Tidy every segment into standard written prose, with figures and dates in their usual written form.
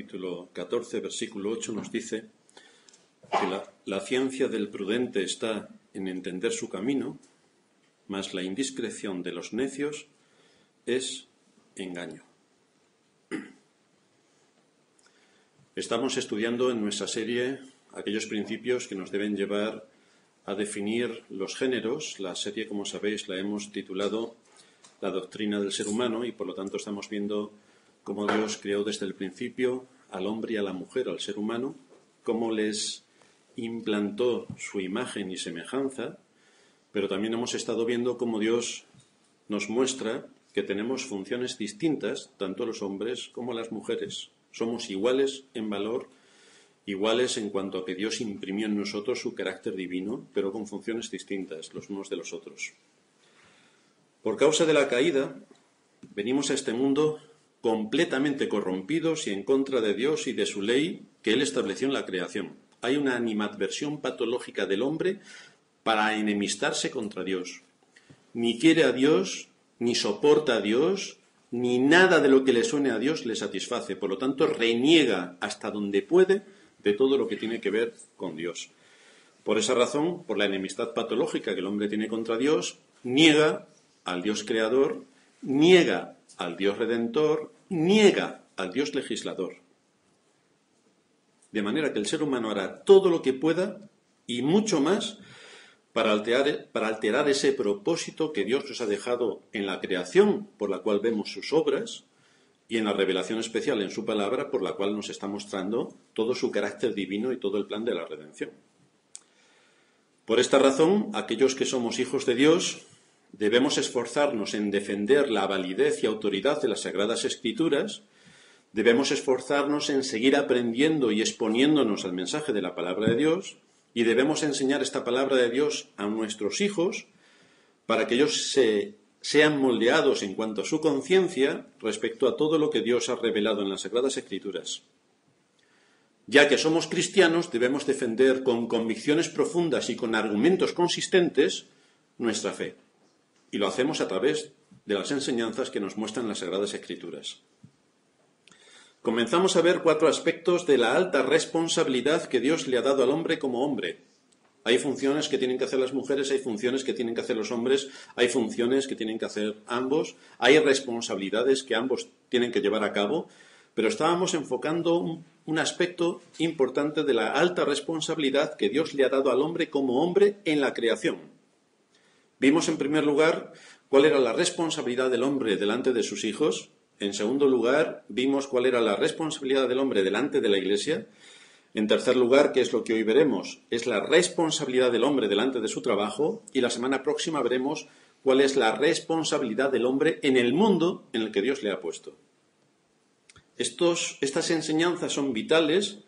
capítulo 14, versículo 8, nos dice que la ciencia del prudente está en entender su camino, mas la indiscreción de los necios es engaño. Estamos estudiando en nuestra serie aquellos principios que nos deben llevar a definir los géneros. La serie, como sabéis, la hemos titulado La doctrina del ser humano y por lo tanto estamos viendo cómo Dios creó desde el principio al hombre y a la mujer, al ser humano, cómo les implantó su imagen y semejanza, pero también hemos estado viendo cómo Dios nos muestra que tenemos funciones distintas, tanto los hombres como las mujeres. Somos iguales en valor, iguales en cuanto a que Dios imprimió en nosotros su carácter divino, pero con funciones distintas los unos de los otros. Por causa de la caída, venimos a este mundo completamente corrompidos y en contra de Dios y de su ley que Él estableció en la creación. Hay una animadversión patológica del hombre para enemistarse contra Dios. Ni quiere a Dios, ni soporta a Dios, ni nada de lo que le suene a Dios le satisface. Por lo tanto, reniega hasta donde puede de todo lo que tiene que ver con Dios. Por esa razón, por la enemistad patológica que el hombre tiene contra Dios, niega al Dios creador, niega al Dios redentor, niega al Dios legislador. De manera que el ser humano hará todo lo que pueda y mucho más para alterar ese propósito que Dios nos ha dejado en la creación, por la cual vemos sus obras, y en la revelación especial en su palabra, por la cual nos está mostrando todo su carácter divino y todo el plan de la redención. Por esta razón, aquellos que somos hijos de Dios debemos esforzarnos en defender la validez y autoridad de las Sagradas Escrituras, debemos esforzarnos en seguir aprendiendo y exponiéndonos al mensaje de la palabra de Dios, y debemos enseñar esta palabra de Dios a nuestros hijos para que ellos sean moldeados en cuanto a su conciencia respecto a todo lo que Dios ha revelado en las Sagradas Escrituras. Ya que somos cristianos, debemos defender con convicciones profundas y con argumentos consistentes nuestra fe. Y lo hacemos a través de las enseñanzas que nos muestran las Sagradas Escrituras. Comenzamos a ver 4 aspectos de la alta responsabilidad que Dios le ha dado al hombre como hombre. Hay funciones que tienen que hacer las mujeres, hay funciones que tienen que hacer los hombres, hay funciones que tienen que hacer ambos, hay responsabilidades que ambos tienen que llevar a cabo, pero estábamos enfocando un aspecto importante de la alta responsabilidad que Dios le ha dado al hombre como hombre en la creación. Vimos en primer lugar cuál era la responsabilidad del hombre delante de sus hijos. En segundo lugar, vimos cuál era la responsabilidad del hombre delante de la Iglesia. En tercer lugar, que es lo que hoy veremos, es la responsabilidad del hombre delante de su trabajo. Y la semana próxima veremos cuál es la responsabilidad del hombre en el mundo en el que Dios le ha puesto. Estas enseñanzas son vitales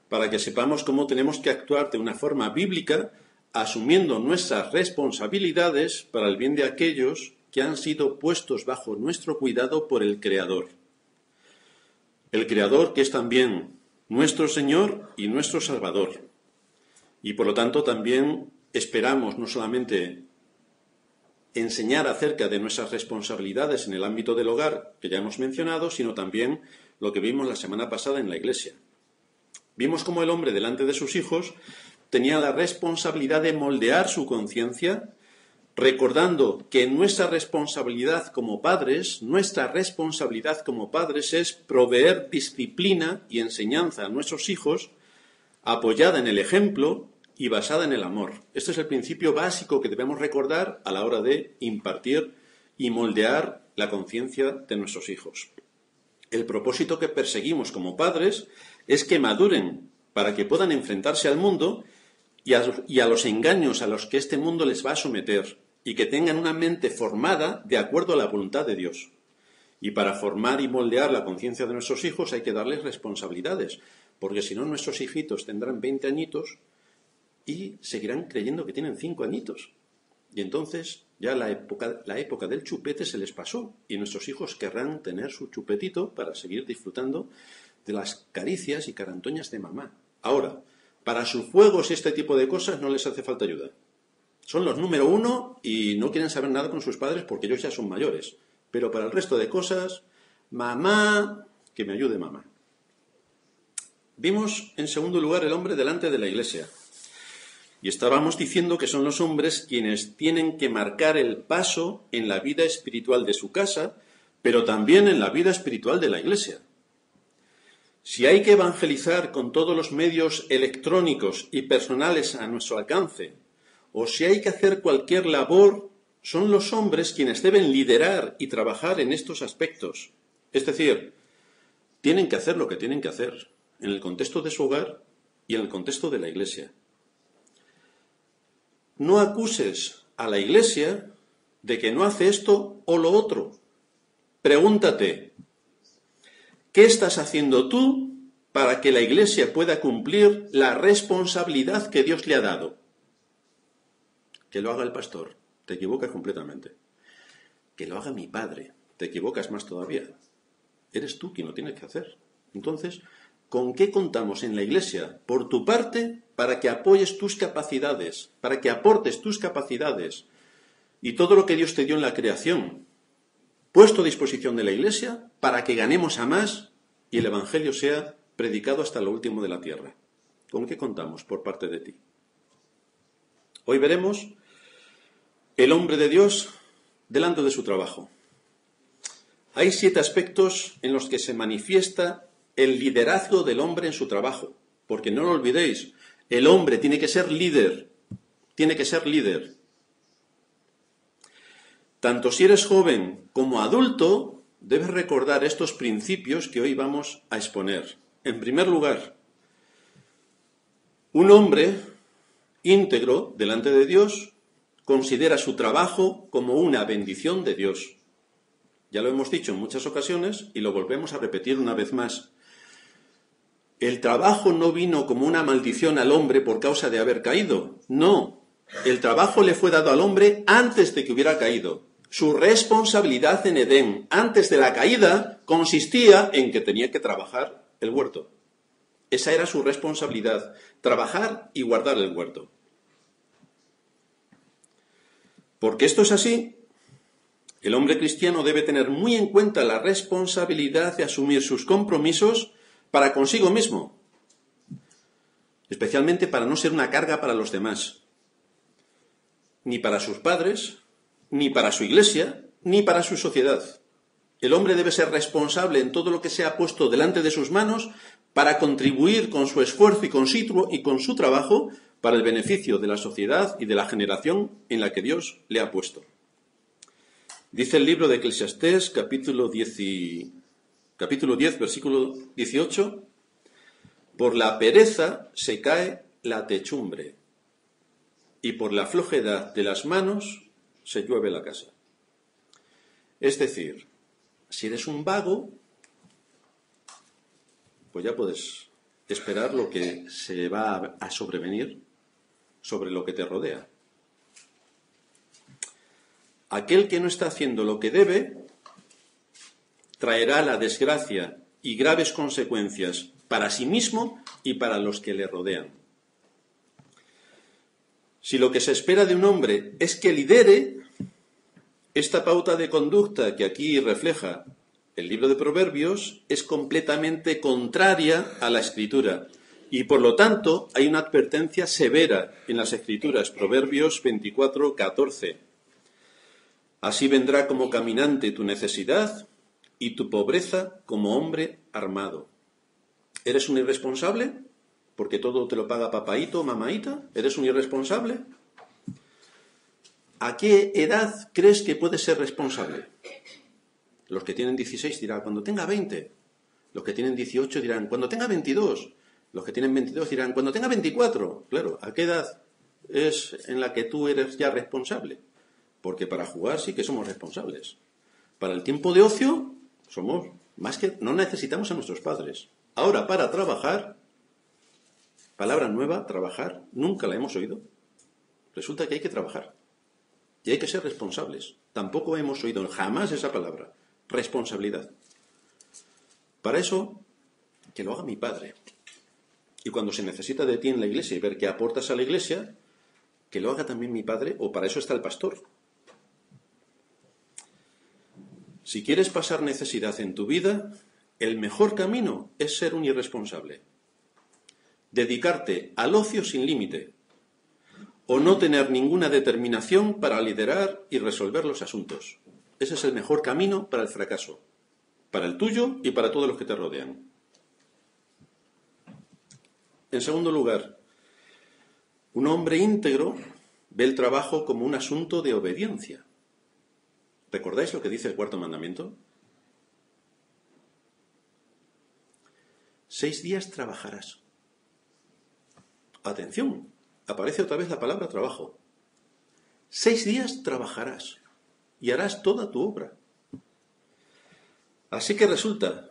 para que sepamos cómo tenemos que actuar de una forma bíblica, asumiendo nuestras responsabilidades para el bien de aquellos que han sido puestos bajo nuestro cuidado por el Creador. El Creador que es también nuestro Señor y nuestro Salvador. Y por lo tanto también esperamos no solamente enseñar acerca de nuestras responsabilidades en el ámbito del hogar, que ya hemos mencionado, sino también lo que vimos la semana pasada en la Iglesia. Vimos cómo el hombre delante de sus hijos tenía la responsabilidad de moldear su conciencia, recordando que nuestra responsabilidad como padres es proveer disciplina y enseñanza a nuestros hijos, apoyada en el ejemplo y basada en el amor. Este es el principio básico que debemos recordar a la hora de impartir y moldear la conciencia de nuestros hijos. El propósito que perseguimos como padres es que maduren para que puedan enfrentarse al mundo y a los engaños a los que este mundo les va a someter, y que tengan una mente formada de acuerdo a la voluntad de Dios. Y para formar y moldear la conciencia de nuestros hijos hay que darles responsabilidades, porque si no nuestros hijitos tendrán 20 añitos y seguirán creyendo que tienen 5 añitos. Y entonces ya la época del chupete se les pasó, y nuestros hijos querrán tener su chupetito para seguir disfrutando de las caricias y carantoñas de mamá. Ahora, para sus juegos y este tipo de cosas no les hace falta ayuda. Son los número 1 y no quieren saber nada con sus padres porque ellos ya son mayores. Pero para el resto de cosas, mamá, que me ayude mamá. Vimos, en segundo lugar, el hombre delante de la Iglesia. Y estábamos diciendo que son los hombres quienes tienen que marcar el paso en la vida espiritual de su casa, pero también en la vida espiritual de la Iglesia. Si hay que evangelizar con todos los medios electrónicos y personales a nuestro alcance, o si hay que hacer cualquier labor, son los hombres quienes deben liderar y trabajar en estos aspectos. Es decir, tienen que hacer lo que tienen que hacer en el contexto de su hogar y en el contexto de la Iglesia. No acuses a la Iglesia de que no hace esto o lo otro. Pregúntate, ¿qué estás haciendo tú para que la Iglesia pueda cumplir la responsabilidad que Dios le ha dado? Que lo haga el pastor, te equivocas completamente. Que lo haga mi padre, te equivocas más todavía. Eres tú quien lo tienes que hacer. Entonces, ¿con qué contamos en la Iglesia? Por tu parte, para que apoyes tus capacidades, para que aportes tus capacidades y todo lo que Dios te dio en la creación, puesto a disposición de la Iglesia para que ganemos a más y el Evangelio sea predicado hasta lo último de la tierra. ¿Con qué contamos por parte de ti? Hoy veremos el hombre de Dios delante de su trabajo. Hay 7 aspectos en los que se manifiesta el liderazgo del hombre en su trabajo. Porque no lo olvidéis, el hombre tiene que ser líder. Tiene que ser líder. Tanto si eres joven como adulto, debes recordar estos principios que hoy vamos a exponer. En primer lugar, un hombre íntegro delante de Dios considera su trabajo como una bendición de Dios. Ya lo hemos dicho en muchas ocasiones y lo volvemos a repetir una vez más. El trabajo no vino como una maldición al hombre por causa de haber caído. No, el trabajo le fue dado al hombre antes de que hubiera caído. Su responsabilidad en Edén, antes de la caída, consistía en que tenía que trabajar el huerto. Esa era su responsabilidad, trabajar y guardar el huerto. Porque esto es así, el hombre cristiano debe tener muy en cuenta la responsabilidad de asumir sus compromisos para consigo mismo, especialmente para no ser una carga para los demás, ni para sus padres, ni para su iglesia, ni para su sociedad. El hombre debe ser responsable en todo lo que sea puesto delante de sus manos para contribuir con su esfuerzo y con su trabajo para el beneficio de la sociedad y de la generación en la que Dios le ha puesto. Dice el libro de Eclesiastés, capítulo 10, versículo 18, por la pereza se cae la techumbre, y por la flojedad de las manos se llueve la casa. Es decir, si eres un vago, pues ya puedes esperar lo que se va a sobrevenir sobre lo que te rodea. Aquel que no está haciendo lo que debe traerá la desgracia y graves consecuencias para sí mismo y para los que le rodean. Si lo que se espera de un hombre es que lidere, esta pauta de conducta que aquí refleja el libro de Proverbios es completamente contraria a la Escritura y por lo tanto hay una advertencia severa en las Escrituras, Proverbios 24, 14. Así vendrá como caminante tu necesidad y tu pobreza como hombre armado. ¿Eres un irresponsable? Porque todo te lo paga papaíto, mamaíta. ¿Eres un irresponsable? ¿A qué edad crees que puedes ser responsable? Los que tienen 16 dirán, cuando tenga 20. Los que tienen 18 dirán, cuando tenga 22. Los que tienen 22 dirán, cuando tenga 24. Claro, ¿a qué edad es en la que tú eres ya responsable? Porque para jugar sí que somos responsables. Para el tiempo de ocio somos más que... no necesitamos a nuestros padres. Ahora, para trabajar, palabra nueva, trabajar, nunca la hemos oído. Resulta que hay que trabajar. Y hay que ser responsables. Tampoco hemos oído jamás esa palabra. Responsabilidad. Para eso, que lo haga mi padre. Y cuando se necesita de ti en la iglesia y ver qué aportas a la iglesia, que lo haga también mi padre, o para eso está el pastor. Si quieres pasar necesidad en tu vida, el mejor camino es ser un irresponsable. dedicarte al ocio sin límite, o no tener ninguna determinación para liderar y resolver los asuntos. Ese es el mejor camino para el fracaso, para el tuyo y para todos los que te rodean. En segundo lugar, un hombre íntegro ve el trabajo como un asunto de obediencia. ¿Recordáis lo que dice el cuarto mandamiento? 6 días trabajarás. Atención, aparece otra vez la palabra trabajo. 6 días trabajarás y harás toda tu obra. Así que resulta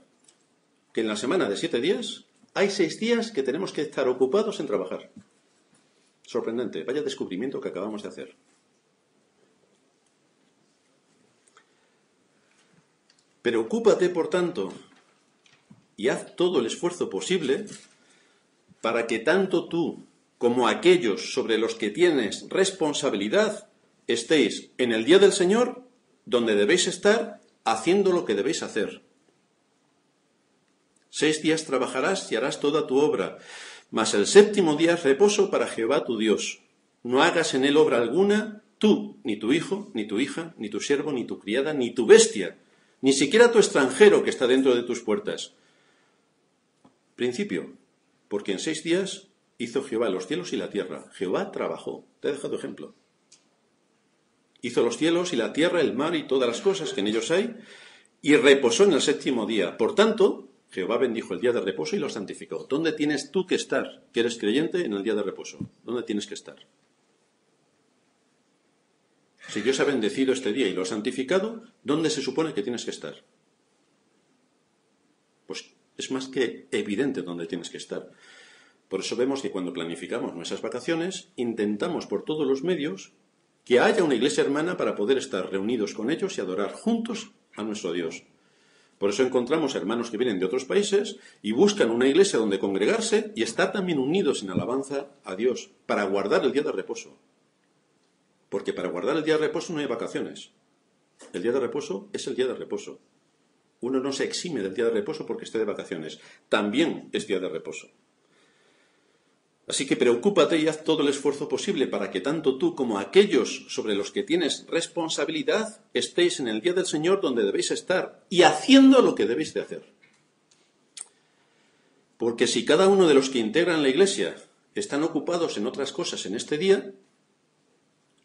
que en la semana de 7 días hay 6 días que tenemos que estar ocupados en trabajar. Sorprendente, vaya descubrimiento que acabamos de hacer. Preocúpate, por tanto, y haz todo el esfuerzo posible para que tanto tú como aquellos sobre los que tienes responsabilidad estéis en el día del Señor donde debéis estar haciendo lo que debéis hacer. 6 días trabajarás y harás toda tu obra, mas el 7º día es reposo para Jehová tu Dios. No hagas en él obra alguna, tú, ni tu hijo, ni tu hija, ni tu siervo, ni tu criada, ni tu bestia, ni siquiera tu extranjero que está dentro de tus puertas. Principio, porque en 6 días hizo Jehová los cielos y la tierra. Jehová trabajó. Te he dejado ejemplo. Hizo los cielos y la tierra, el mar y todas las cosas que en ellos hay, y reposó en el 7º día. Por tanto, Jehová bendijo el día de reposo y lo santificó. ¿Dónde tienes tú que estar, que eres creyente, en el día de reposo? ¿Dónde tienes que estar? Si Dios ha bendecido este día y lo ha santificado, ¿dónde se supone que tienes que estar? Pues es más que evidente dónde tienes que estar. Por eso vemos que cuando planificamos nuestras vacaciones, intentamos por todos los medios que haya una iglesia hermana para poder estar reunidos con ellos y adorar juntos a nuestro Dios. Por eso encontramos hermanos que vienen de otros países y buscan una iglesia donde congregarse y estar también unidos en alabanza a Dios, para guardar el día de reposo. Porque para guardar el día de reposo no hay vacaciones. El día de reposo es el día de reposo. Uno no se exime del día de reposo porque esté de vacaciones. También es día de reposo. Así que preocúpate y haz todo el esfuerzo posible para que tanto tú como aquellos sobre los que tienes responsabilidad estéis en el día del Señor donde debéis estar y haciendo lo que debéis de hacer. Porque si cada uno de los que integran la iglesia están ocupados en otras cosas en este día,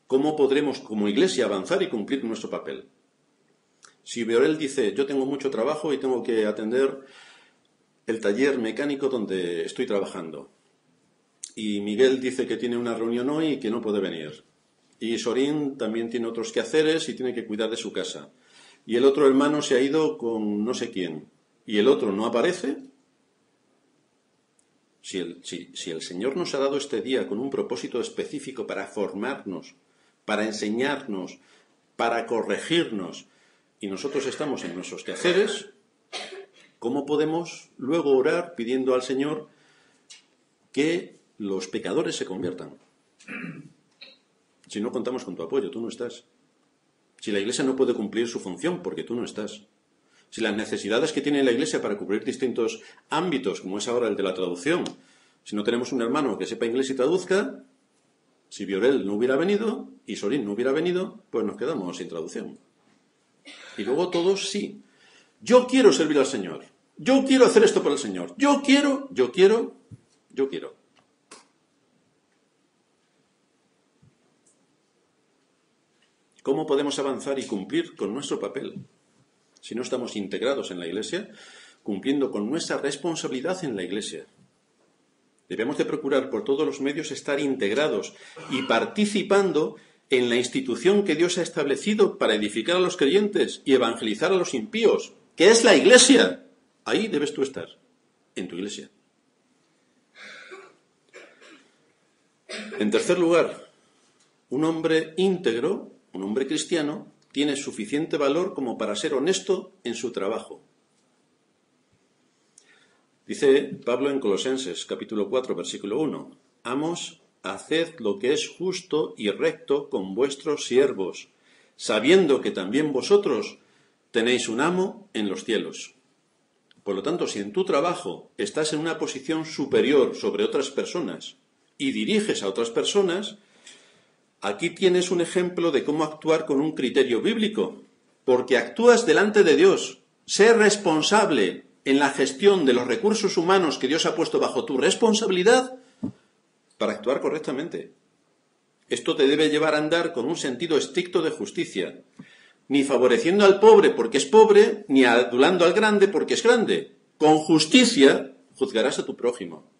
¿cómo podremos como iglesia avanzar y cumplir nuestro papel? Si Biorel dice, yo tengo mucho trabajo y tengo que atender el taller mecánico donde estoy trabajando, y Miguel dice que tiene una reunión hoy y que no puede venir, y Sorín también tiene otros quehaceres y tiene que cuidar de su casa, y el otro hermano se ha ido con no sé quién, y el otro no aparece, si el Señor nos ha dado este día con un propósito específico para formarnos, para enseñarnos, para corregirnos, y nosotros estamos en nuestros quehaceres, ¿cómo podemos luego orar pidiendo al Señor que los pecadores se conviertan? Si no contamos con tu apoyo, tú no estás. Si la Iglesia no puede cumplir su función porque tú no estás. Si las necesidades que tiene la Iglesia para cubrir distintos ámbitos, como es ahora el de la traducción, si no tenemos un hermano que sepa inglés y traduzca, si Biorel no hubiera venido y Sorín no hubiera venido, pues nos quedamos sin traducción. Y luego todos sí. Yo quiero servir al Señor. Yo quiero hacer esto por el Señor. Yo quiero. ¿Cómo podemos avanzar y cumplir con nuestro papel si no estamos integrados en la Iglesia, cumpliendo con nuestra responsabilidad en la Iglesia? Debemos de procurar por todos los medios estar integrados y participando en la institución que Dios ha establecido para edificar a los creyentes y evangelizar a los impíos, que es la Iglesia. Ahí debes tú estar, en tu Iglesia. En tercer lugar, un hombre íntegro, un hombre cristiano, tiene suficiente valor como para ser honesto en su trabajo. Dice Pablo en Colosenses, capítulo 4, versículo 1, Amos, haced lo que es justo y recto con vuestros siervos, sabiendo que también vosotros tenéis un amo en los cielos. Por lo tanto, si en tu trabajo estás en una posición superior sobre otras personas y diriges a otras personas, aquí tienes un ejemplo de cómo actuar con un criterio bíblico, porque actúas delante de Dios. Sé responsable en la gestión de los recursos humanos que Dios ha puesto bajo tu responsabilidad para actuar correctamente. Esto te debe llevar a andar con un sentido estricto de justicia, ni favoreciendo al pobre porque es pobre, ni adulando al grande porque es grande. Con justicia juzgarás a tu prójimo.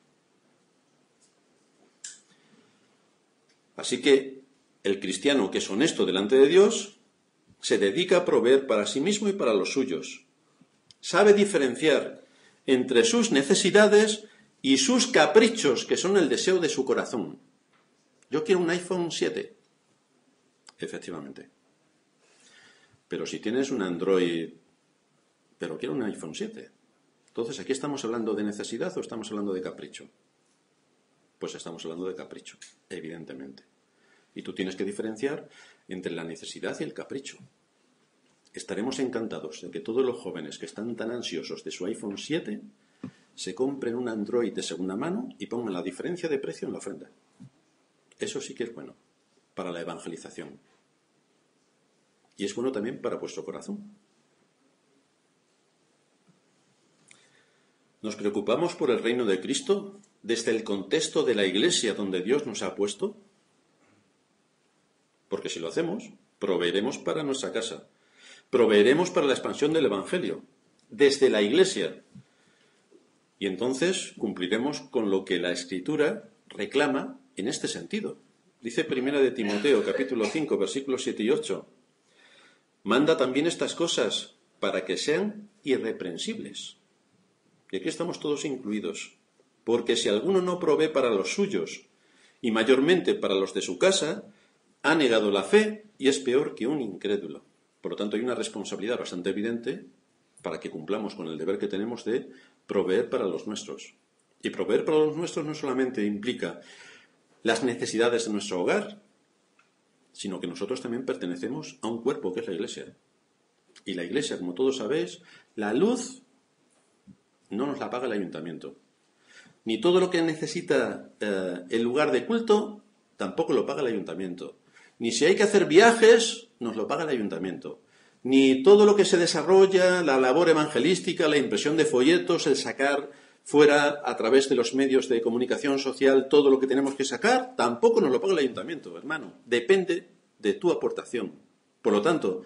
Así que el cristiano que es honesto delante de Dios se dedica a proveer para sí mismo y para los suyos. Sabe diferenciar entre sus necesidades y sus caprichos, que son el deseo de su corazón. Yo quiero un iPhone 7. Efectivamente. Pero si tienes un Android, pero quiero un iPhone 7. Entonces, ¿aquí estamos hablando de necesidad o estamos hablando de capricho? Pues estamos hablando de capricho, evidentemente. Y tú tienes que diferenciar entre la necesidad y el capricho. Estaremos encantados de que todos los jóvenes que están tan ansiosos de su iPhone 7 se compren un Android de segunda mano y pongan la diferencia de precio en la ofrenda. Eso sí que es bueno para la evangelización. Y es bueno también para vuestro corazón. ¿Nos preocupamos por el reino de Cristo desde el contexto de la iglesia donde Dios nos ha puesto? Porque si lo hacemos, proveeremos para nuestra casa. Proveeremos para la expansión del Evangelio, desde la iglesia. Y entonces cumpliremos con lo que la Escritura reclama en este sentido. Dice 1 de Timoteo, capítulo 5, versículos 7 y 8. Manda también estas cosas para que sean irreprensibles. Y aquí estamos todos incluidos. Porque si alguno no provee para los suyos, y mayormente para los de su casa, ha negado la fe y es peor que un incrédulo. Por lo tanto, hay una responsabilidad bastante evidente para que cumplamos con el deber que tenemos de proveer para los nuestros. Y proveer para los nuestros no solamente implica las necesidades de nuestro hogar, sino que nosotros también pertenecemos a un cuerpo que es la Iglesia. Y la Iglesia, como todos sabéis, la luz no nos la paga el ayuntamiento. Ni todo lo que necesita el lugar de culto tampoco lo paga el ayuntamiento. Ni si hay que hacer viajes, nos lo paga el ayuntamiento. Ni todo lo que se desarrolla, la labor evangelística, la impresión de folletos, el sacar fuera a través de los medios de comunicación social todo lo que tenemos que sacar, tampoco nos lo paga el ayuntamiento, hermano. Depende de tu aportación. Por lo tanto,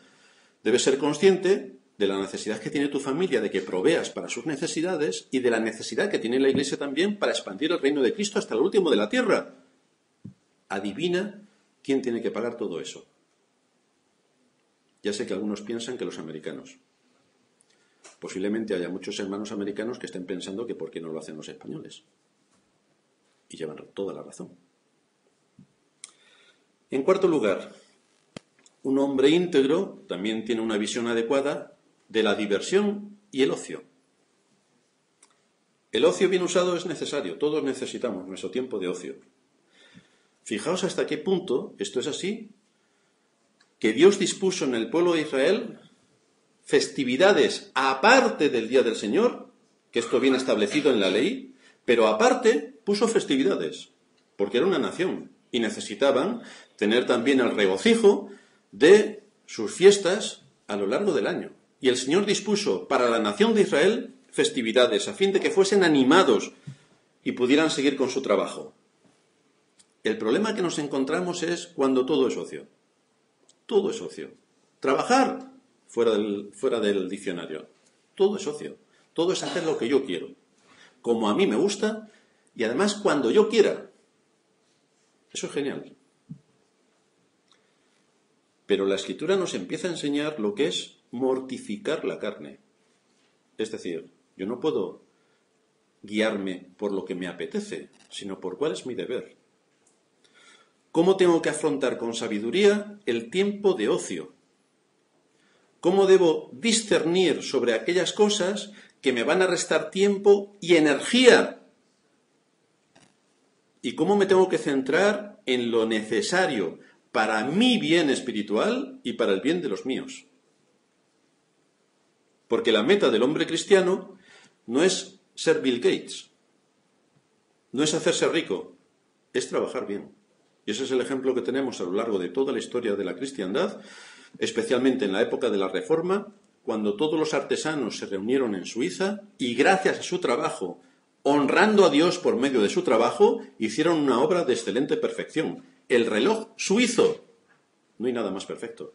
debes ser consciente de la necesidad que tiene tu familia de que proveas para sus necesidades y de la necesidad que tiene la Iglesia también para expandir el reino de Cristo hasta el último de la tierra. Adivina quién tiene que pagar todo eso. Ya sé que algunos piensan que los americanos. Posiblemente haya muchos hermanos americanos que estén pensando que por qué no lo hacen los españoles. Y llevan toda la razón. En cuarto lugar, un hombre íntegro también tiene una visión adecuada de la diversión y el ocio. El ocio bien usado es necesario, todos necesitamos nuestro tiempo de ocio. Fijaos hasta qué punto esto es así, que Dios dispuso en el pueblo de Israel festividades aparte del Día del Señor, que esto viene establecido en la ley, pero aparte puso festividades, porque era una nación y necesitaban tener también el regocijo de sus fiestas a lo largo del año. Y el Señor dispuso para la nación de Israel festividades a fin de que fuesen animados y pudieran seguir con su trabajo. El problema que nos encontramos es cuando todo es ocio. Todo es ocio. Trabajar, fuera del diccionario. Todo es ocio. Todo es hacer lo que yo quiero. Como a mí me gusta y además cuando yo quiera. Eso es genial. Pero la Escritura nos empieza a enseñar lo que es mortificar la carne. Es decir, yo no puedo guiarme por lo que me apetece, sino por cuál es mi deber. ¿Cómo tengo que afrontar con sabiduría el tiempo de ocio? ¿Cómo debo discernir sobre aquellas cosas que me van a restar tiempo y energía? ¿Y cómo me tengo que centrar en lo necesario para mi bien espiritual y para el bien de los míos? Porque la meta del hombre cristiano no es ser Bill Gates, no es hacerse rico, es trabajar bien. Y ese es el ejemplo que tenemos a lo largo de toda la historia de la cristiandad, especialmente en la época de la Reforma, cuando todos los artesanos se reunieron en Suiza y gracias a su trabajo, honrando a Dios por medio de su trabajo, hicieron una obra de excelente perfección. El reloj suizo. No hay nada más perfecto.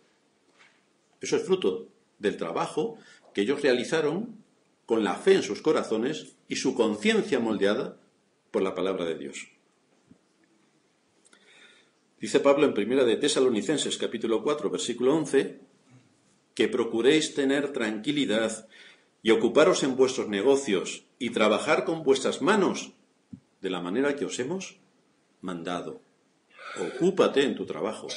Eso es fruto del trabajo que ellos realizaron con la fe en sus corazones y su conciencia moldeada por la palabra de Dios. Dice Pablo en 1 de Tesalonicenses, capítulo 4, versículo 11, que procuréis tener tranquilidad y ocuparos en vuestros negocios y trabajar con vuestras manos de la manera que os hemos mandado. Ocúpate en tu trabajo,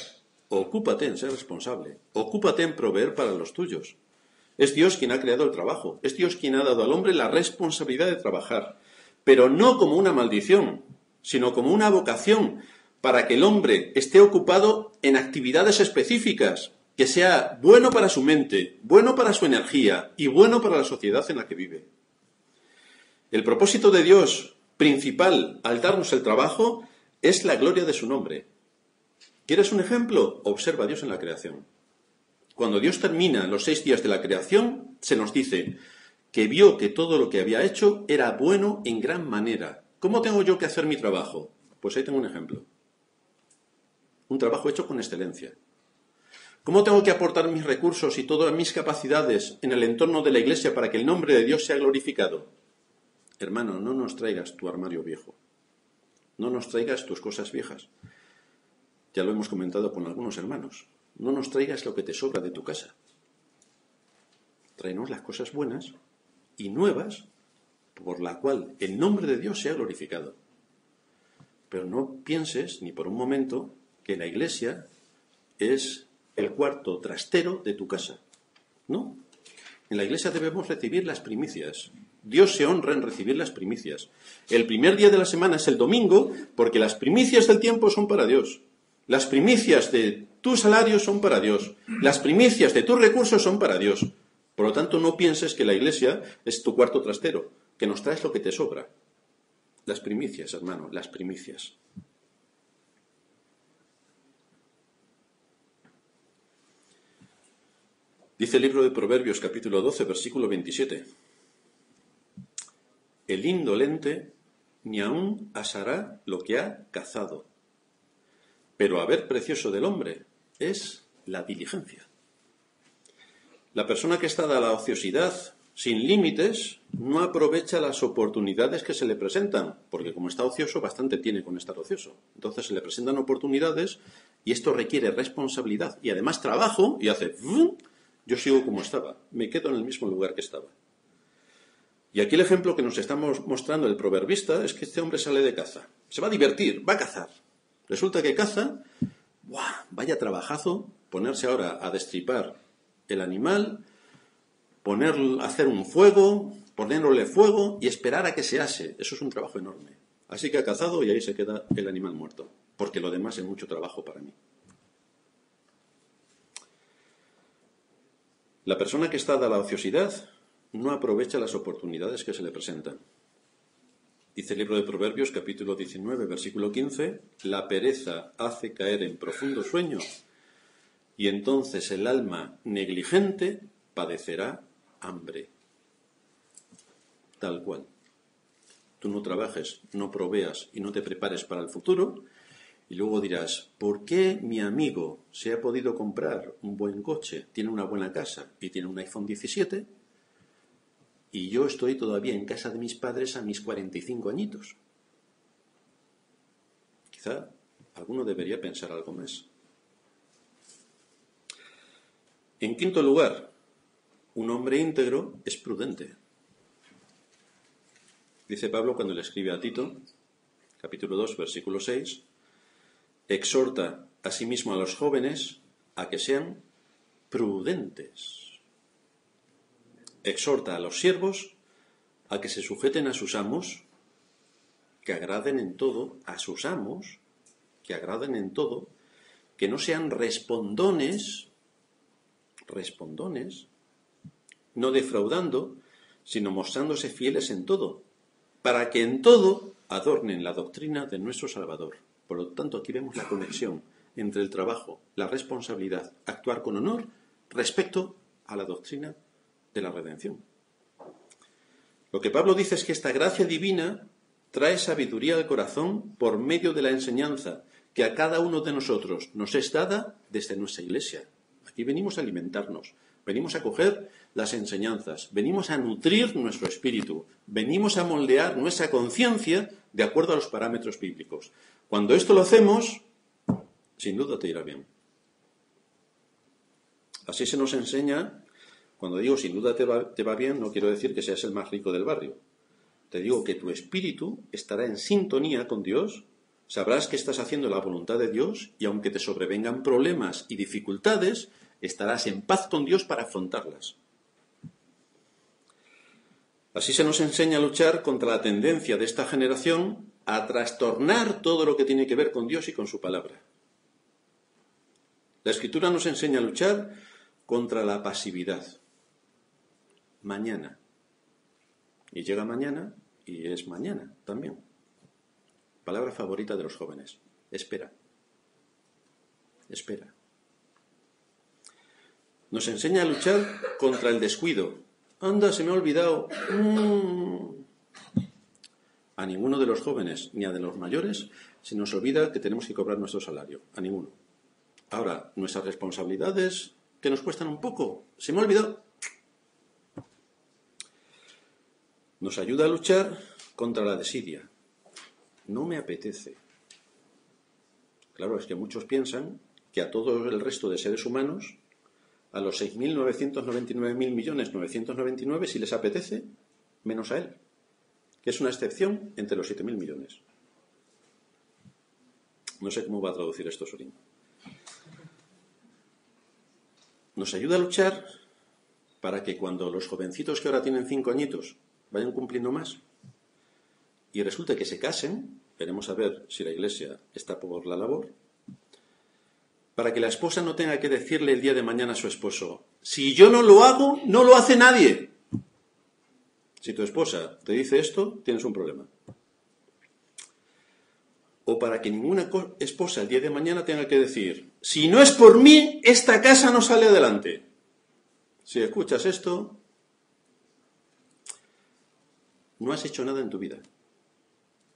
ocúpate en ser responsable, ocúpate en proveer para los tuyos. Es Dios quien ha creado el trabajo, es Dios quien ha dado al hombre la responsabilidad de trabajar, pero no como una maldición, sino como una vocación para que el hombre esté ocupado en actividades específicas, que sea bueno para su mente, bueno para su energía y bueno para la sociedad en la que vive. El propósito de Dios principal al darnos el trabajo es la gloria de su nombre. ¿Quieres un ejemplo? Observa a Dios en la creación. Cuando Dios termina los 6 días de la creación, se nos dice que vio que todo lo que había hecho era bueno en gran manera. ¿Cómo tengo yo que hacer mi trabajo? Pues ahí tengo un ejemplo. Un trabajo hecho con excelencia. ¿Cómo tengo que aportar mis recursos y todas mis capacidades en el entorno de la Iglesia para que el nombre de Dios sea glorificado? Hermano, no nos traigas tu armario viejo. No nos traigas tus cosas viejas. Ya lo hemos comentado con algunos hermanos. No nos traigas lo que te sobra de tu casa. Tráenos las cosas buenas y nuevas por la cual el nombre de Dios sea glorificado. Pero no pienses ni por un momento que la Iglesia es el cuarto trastero de tu casa. No. En la Iglesia debemos recibir las primicias. Dios se honra en recibir las primicias. El primer día de la semana es el domingo porque las primicias del tiempo son para Dios. Las primicias de tu salario son para Dios. Las primicias de tus recursos son para Dios. Por lo tanto, no pienses que la Iglesia es tu cuarto trastero, que nos traes lo que te sobra. Las primicias, hermano, las primicias. Dice el libro de Proverbios, capítulo 12, versículo 27. El indolente ni aun asará lo que ha cazado, pero haber precioso del hombre es la diligencia. La persona que está a la ociosidad sin límites no aprovecha las oportunidades que se le presentan, porque como está ocioso, bastante tiene con estar ocioso. Entonces se le presentan oportunidades y esto requiere responsabilidad y además trabajo y hace... Yo sigo como estaba, me quedo en el mismo lugar que estaba. Y aquí el ejemplo que nos estamos mostrando el proverbista es que este hombre sale de caza. Se va a divertir, va a cazar. Resulta que caza, ¡buah! Vaya trabajazo, ponerse ahora a destripar el animal, hacer un fuego, ponerle fuego y esperar a que se ase. Eso es un trabajo enorme. Así que ha cazado y ahí se queda el animal muerto, porque lo demás es mucho trabajo para mí. La persona que está dada a la ociosidad no aprovecha las oportunidades que se le presentan. Dice el libro de Proverbios, capítulo 19, versículo 15, la pereza hace caer en profundo sueño y entonces el alma negligente padecerá hambre. Tal cual. Tú no trabajes, no proveas y no te prepares para el futuro y luego dirás, ¿por qué mi amigo se ha podido comprar un buen coche, tiene una buena casa y tiene un iPhone 17 y yo estoy todavía en casa de mis padres a mis 45 añitos? Quizá alguno debería pensar algo más. En quinto lugar, un hombre íntegro es prudente. Dice Pablo cuando le escribe a Tito, capítulo 2, versículo 6, exhorta asimismo a los jóvenes a que sean prudentes. Exhorta a los siervos a que se sujeten a sus amos, que agraden en todo, a sus amos, que agraden en todo, que no sean respondones, no defraudando, sino mostrándose fieles en todo, para que en todo adornen la doctrina de nuestro Salvador. Por lo tanto, aquí vemos la conexión entre el trabajo, la responsabilidad, actuar con honor respecto a la doctrina de la redención. Lo que Pablo dice es que esta gracia divina trae sabiduría al corazón por medio de la enseñanza que a cada uno de nosotros nos es dada desde nuestra iglesia. Aquí venimos a alimentarnos, venimos a coger las enseñanzas, venimos a nutrir nuestro espíritu, venimos a moldear nuestra conciencia de acuerdo a los parámetros bíblicos. Cuando esto lo hacemos, sin duda te irá bien. Así se nos enseña. Cuando digo sin duda te va bien, no quiero decir que seas el más rico del barrio. Te digo que tu espíritu estará en sintonía con Dios, sabrás que estás haciendo la voluntad de Dios y aunque te sobrevengan problemas y dificultades, estarás en paz con Dios para afrontarlas. Así se nos enseña a luchar contra la tendencia de esta generación a trastornar todo lo que tiene que ver con Dios y con su palabra. La Escritura nos enseña a luchar contra la pasividad. Mañana. Y llega mañana y es mañana también. Palabra favorita de los jóvenes. Espera. Espera. Nos enseña a luchar contra el descuido. Anda, se me ha olvidado. A ninguno de los jóvenes ni a de los mayores se nos olvida que tenemos que cobrar nuestro salario. A ninguno. Ahora, nuestras responsabilidades que nos cuestan un poco. Se me ha olvidado. Nos ayuda a luchar contra la desidia. No me apetece. Claro, es que muchos piensan que a todo el resto de seres humanos, a los 6.999.999, si les apetece, menos a él, que es una excepción entre los 7.000 millones. No sé cómo va a traducir esto Sorín. Nos ayuda a luchar para que cuando los jovencitos que ahora tienen 5 añitos vayan cumpliendo más y resulta que se casen, veremos a ver si la Iglesia está por la labor, para que la esposa no tenga que decirle el día de mañana a su esposo, si yo no lo hago, no lo hace nadie. Si tu esposa te dice esto, tienes un problema. O para que ninguna esposa el día de mañana tenga que decir, si no es por mí, esta casa no sale adelante. Si escuchas esto, no has hecho nada en tu vida.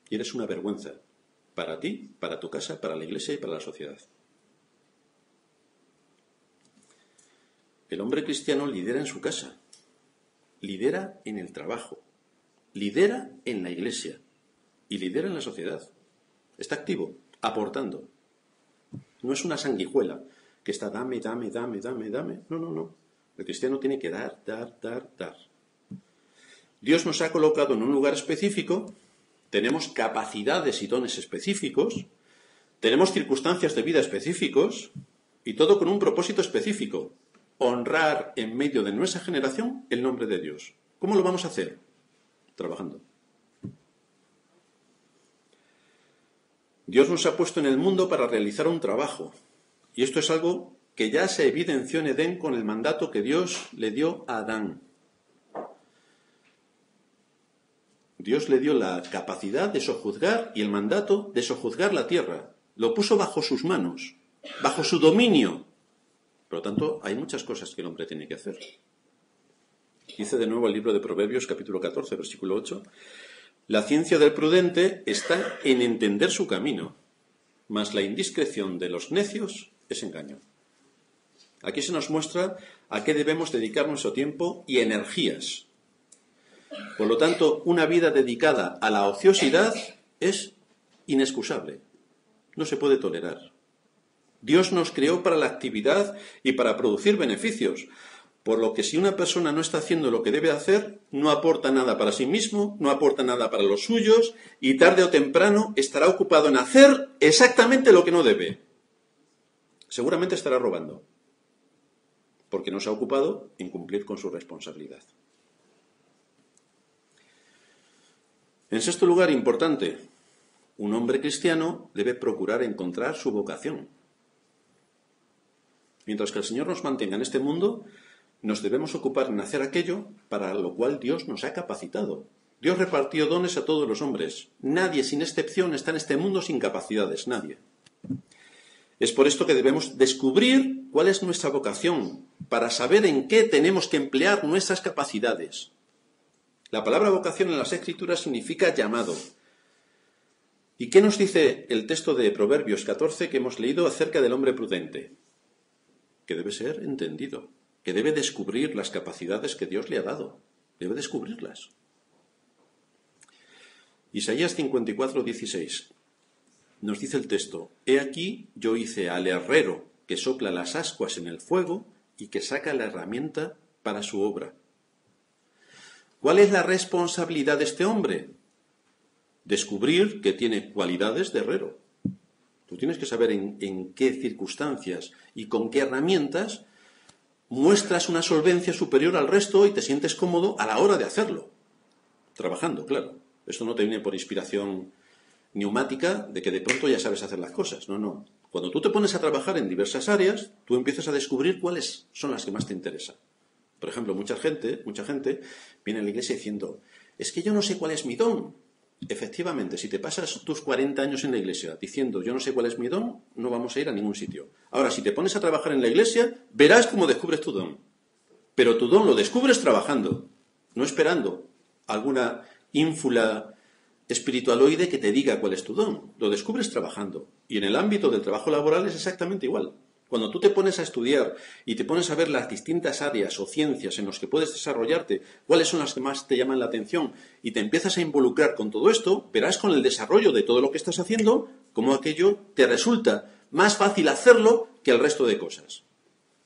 Y eres una vergüenza para ti, para tu casa, para la Iglesia y para la sociedad. El hombre cristiano lidera en su casa, lidera en el trabajo, lidera en la Iglesia y lidera en la sociedad. Está activo, aportando. No es una sanguijuela que está dame. No. El cristiano tiene que dar. Dios nos ha colocado en un lugar específico, tenemos capacidades y dones específicos, tenemos circunstancias de vida específicos y todo con un propósito específico. Honrar en medio de nuestra generación el nombre de Dios. ¿Cómo lo vamos a hacer? Trabajando. Dios nos ha puesto en el mundo para realizar un trabajo. Y esto es algo que ya se evidenció en Edén con el mandato que Dios le dio a Adán. Dios le dio la capacidad de sojuzgar y el mandato de sojuzgar la tierra. Lo puso bajo sus manos, bajo su dominio. Por lo tanto, hay muchas cosas que el hombre tiene que hacer. Dice de nuevo el libro de Proverbios, capítulo 14, versículo 8. La ciencia del prudente está en entender su camino, mas la indiscreción de los necios es engaño. Aquí se nos muestra a qué debemos dedicar nuestro tiempo y energías. Por lo tanto, una vida dedicada a la ociosidad es inexcusable. No se puede tolerar. Dios nos creó para la actividad y para producir beneficios, por lo que si una persona no está haciendo lo que debe hacer, no aporta nada para sí mismo, no aporta nada para los suyos y tarde o temprano estará ocupado en hacer exactamente lo que no debe. Seguramente estará robando, porque no se ha ocupado en cumplir con su responsabilidad. En sexto lugar, importante, un hombre cristiano debe procurar encontrar su vocación. Mientras que el Señor nos mantenga en este mundo, nos debemos ocupar en hacer aquello para lo cual Dios nos ha capacitado. Dios repartió dones a todos los hombres. Nadie, sin excepción, está en este mundo sin capacidades, nadie. Es por esto que debemos descubrir cuál es nuestra vocación, para saber en qué tenemos que emplear nuestras capacidades. La palabra vocación en las Escrituras significa llamado. ¿Y qué nos dice el texto de Proverbios 14 que hemos leído acerca del hombre prudente? Que debe ser entendido, que debe descubrir las capacidades que Dios le ha dado. Debe descubrirlas. Isaías 54:16. Nos dice el texto: He aquí yo hice al herrero que sopla las ascuas en el fuego y que saca la herramienta para su obra. ¿Cuál es la responsabilidad de este hombre? Descubrir que tiene cualidades de herrero. Tú tienes que saber en qué circunstancias y con qué herramientas muestras una solvencia superior al resto y te sientes cómodo a la hora de hacerlo. Trabajando, claro. Esto no te viene por inspiración neumática de que de pronto ya sabes hacer las cosas. No, no. Cuando tú te pones a trabajar en diversas áreas, tú empiezas a descubrir cuáles son las que más te interesan. Por ejemplo, mucha gente viene a la iglesia diciendo: es que yo no sé cuál es mi don. Efectivamente, si te pasas tus 40 años en la iglesia diciendo yo no sé cuál es mi don, no vamos a ir a ningún sitio. Ahora, si te pones a trabajar en la iglesia, verás cómo descubres tu don. Pero tu don lo descubres trabajando, no esperando alguna ínfula espiritualoide que te diga cuál es tu don. Lo descubres trabajando. Y en el ámbito del trabajo laboral es exactamente igual. Cuando tú te pones a estudiar y te pones a ver las distintas áreas o ciencias en las que puedes desarrollarte, cuáles son las que más te llaman la atención, y te empiezas a involucrar con todo esto, verás con el desarrollo de todo lo que estás haciendo cómo aquello te resulta más fácil hacerlo que el resto de cosas.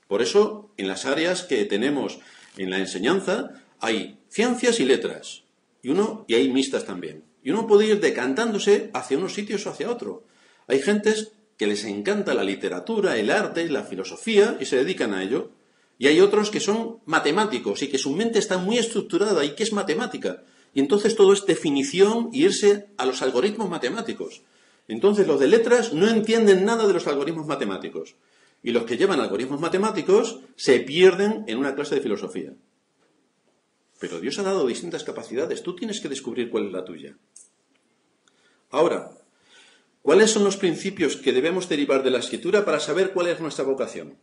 Por eso, en las áreas que tenemos en la enseñanza, hay ciencias y letras, y hay mixtas también. Y uno puede ir decantándose hacia unos sitios o hacia otro. Hay gentes que les encanta la literatura, el arte, la filosofía y se dedican a ello. Y hay otros que son matemáticos y que su mente está muy estructurada y que es matemática. Y entonces todo es definición y irse a los algoritmos matemáticos. Entonces los de letras no entienden nada de los algoritmos matemáticos. Y los que llevan algoritmos matemáticos se pierden en una clase de filosofía. Pero Dios ha dado distintas capacidades. Tú tienes que descubrir cuál es la tuya. Ahora, ¿cuáles son los principios que debemos derivar de la Escritura para saber cuál es nuestra vocación?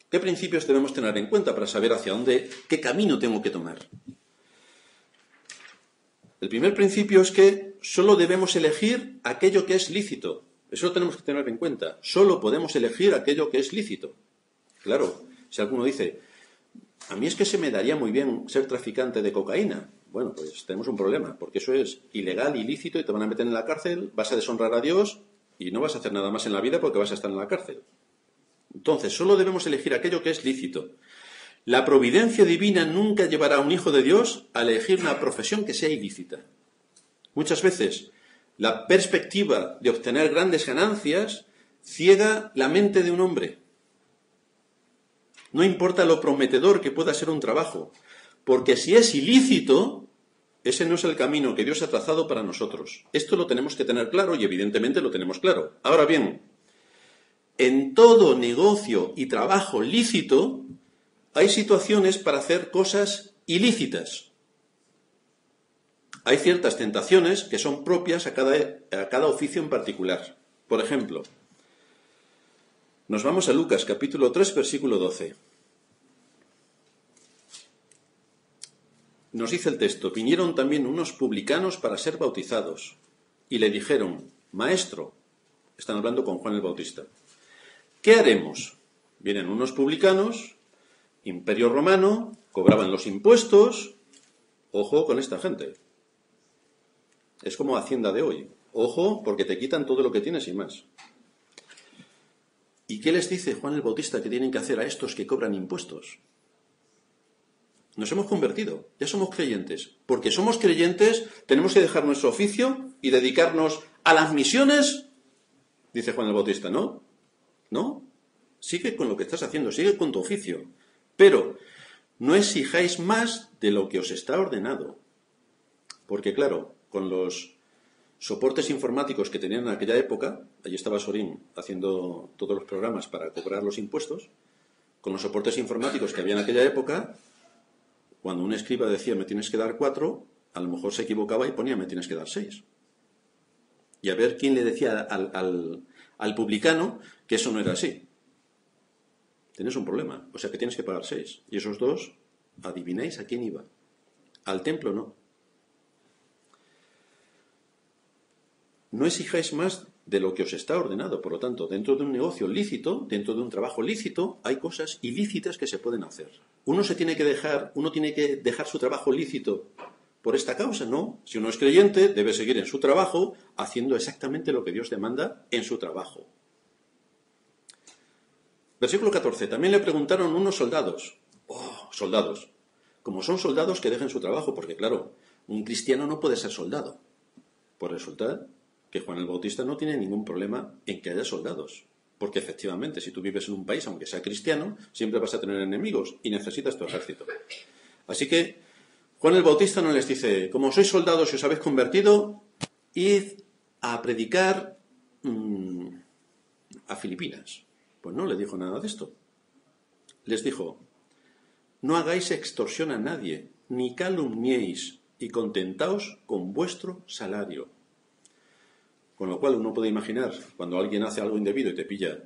¿Qué principios debemos tener en cuenta para saber hacia dónde, qué camino tengo que tomar? El primer principio es que solo debemos elegir aquello que es lícito. Eso lo tenemos que tener en cuenta. Solo podemos elegir aquello que es lícito. Claro, si alguno dice: a mí es que se me daría muy bien ser traficante de cocaína. Bueno, pues tenemos un problema, porque eso es ilegal, ilícito, y te van a meter en la cárcel, vas a deshonrar a Dios y no vas a hacer nada más en la vida porque vas a estar en la cárcel. Entonces, solo debemos elegir aquello que es lícito. La providencia divina nunca llevará a un hijo de Dios a elegir una profesión que sea ilícita. Muchas veces, la perspectiva de obtener grandes ganancias ciega la mente de un hombre. No importa lo prometedor que pueda ser un trabajo, porque si es ilícito, ese no es el camino que Dios ha trazado para nosotros. Esto lo tenemos que tener claro y evidentemente lo tenemos claro. Ahora bien, en todo negocio y trabajo lícito hay situaciones para hacer cosas ilícitas. Hay ciertas tentaciones que son propias a cada oficio en particular. Por ejemplo, nos vamos a Lucas capítulo 3, versículo 12. Nos dice el texto: vinieron también unos publicanos para ser bautizados y le dijeron: Maestro, están hablando con Juan el Bautista, ¿qué haremos? Vienen unos publicanos, Imperio Romano, cobraban los impuestos. Ojo con esta gente. Es como Hacienda de hoy. Ojo, porque te quitan todo lo que tienes y más. ¿Y qué les dice Juan el Bautista que tienen que hacer a estos que cobran impuestos? Nos hemos convertido, ya somos creyentes. Porque somos creyentes, tenemos que dejar nuestro oficio y dedicarnos a las misiones, dice Juan el Bautista. ¿No? ¿No? Sigue con lo que estás haciendo, sigue con tu oficio. Pero no exijáis más de lo que os está ordenado. Porque claro, con los soportes informáticos que tenían en aquella época, allí estaba Sorín haciendo todos los programas para cobrar los impuestos, Con los soportes informáticos que había en aquella época, cuando un escriba decía me tienes que dar 4, a lo mejor se equivocaba y ponía me tienes que dar 6. Y a ver quién le decía al publicano que eso no era así. Tienes un problema, o sea que tienes que pagar 6. Y esos 2, ¿adivináis a quién iba? Al templo no. No exijáis más de lo que os está ordenado. Por lo tanto, dentro de un negocio lícito, dentro de un trabajo lícito, hay cosas ilícitas que se pueden hacer. Uno tiene que dejar su trabajo lícito por esta causa, ¿no? Si uno es creyente, debe seguir en su trabajo haciendo exactamente lo que Dios demanda en su trabajo. Versículo 14. También le preguntaron unos soldados. Soldados. Como son soldados, que dejen su trabajo, porque claro, un cristiano no puede ser soldado. Pues resulta que Juan el Bautista no tiene ningún problema en que haya soldados. Porque efectivamente, si tú vives en un país, aunque sea cristiano, siempre vas a tener enemigos y necesitas tu ejército. Así que Juan el Bautista no les dice, como sois soldados y os habéis convertido, id a predicar a Filipinas. Pues no le dijo nada de esto. Les dijo, no hagáis extorsión a nadie, ni calumniéis, y contentaos con vuestro salario. Con lo cual uno puede imaginar, cuando alguien hace algo indebido y te pilla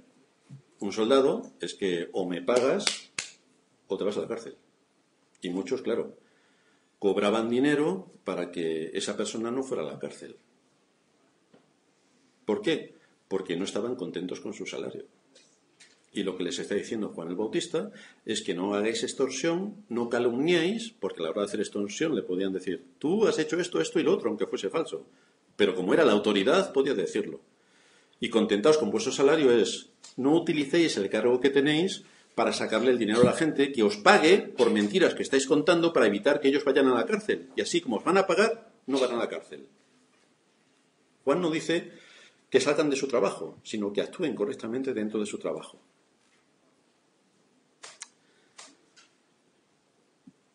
un soldado, es que o me pagas o te vas a la cárcel. Y muchos, claro, cobraban dinero para que esa persona no fuera a la cárcel. ¿Por qué? Porque no estaban contentos con su salario. Y lo que les está diciendo Juan el Bautista es que no hagáis extorsión, no calumniéis, porque a la hora de hacer extorsión le podían decir, tú has hecho esto, esto y lo otro, aunque fuese falso. Pero como era la autoridad, podía decirlo. Y contentaos con vuestro salario es, no utilicéis el cargo que tenéis para sacarle el dinero a la gente que os pague por mentiras que estáis contando para evitar que ellos vayan a la cárcel. Y así como os van a pagar, no van a la cárcel. Juan no dice que salgan de su trabajo, sino que actúen correctamente dentro de su trabajo.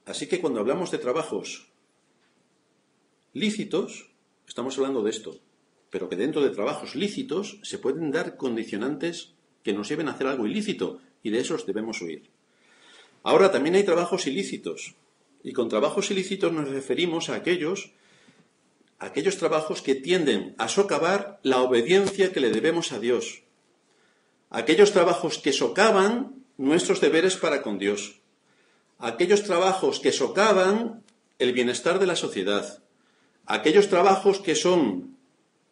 Así que cuando hablamos de trabajos lícitos, estamos hablando de esto, pero que dentro de trabajos lícitos se pueden dar condicionantes que nos lleven a hacer algo ilícito, y de esos debemos huir. Ahora también hay trabajos ilícitos, y con trabajos ilícitos nos referimos a aquellos trabajos que tienden a socavar la obediencia que le debemos a Dios, aquellos trabajos que socavan nuestros deberes para con Dios, aquellos trabajos que socavan el bienestar de la sociedad, aquellos trabajos que son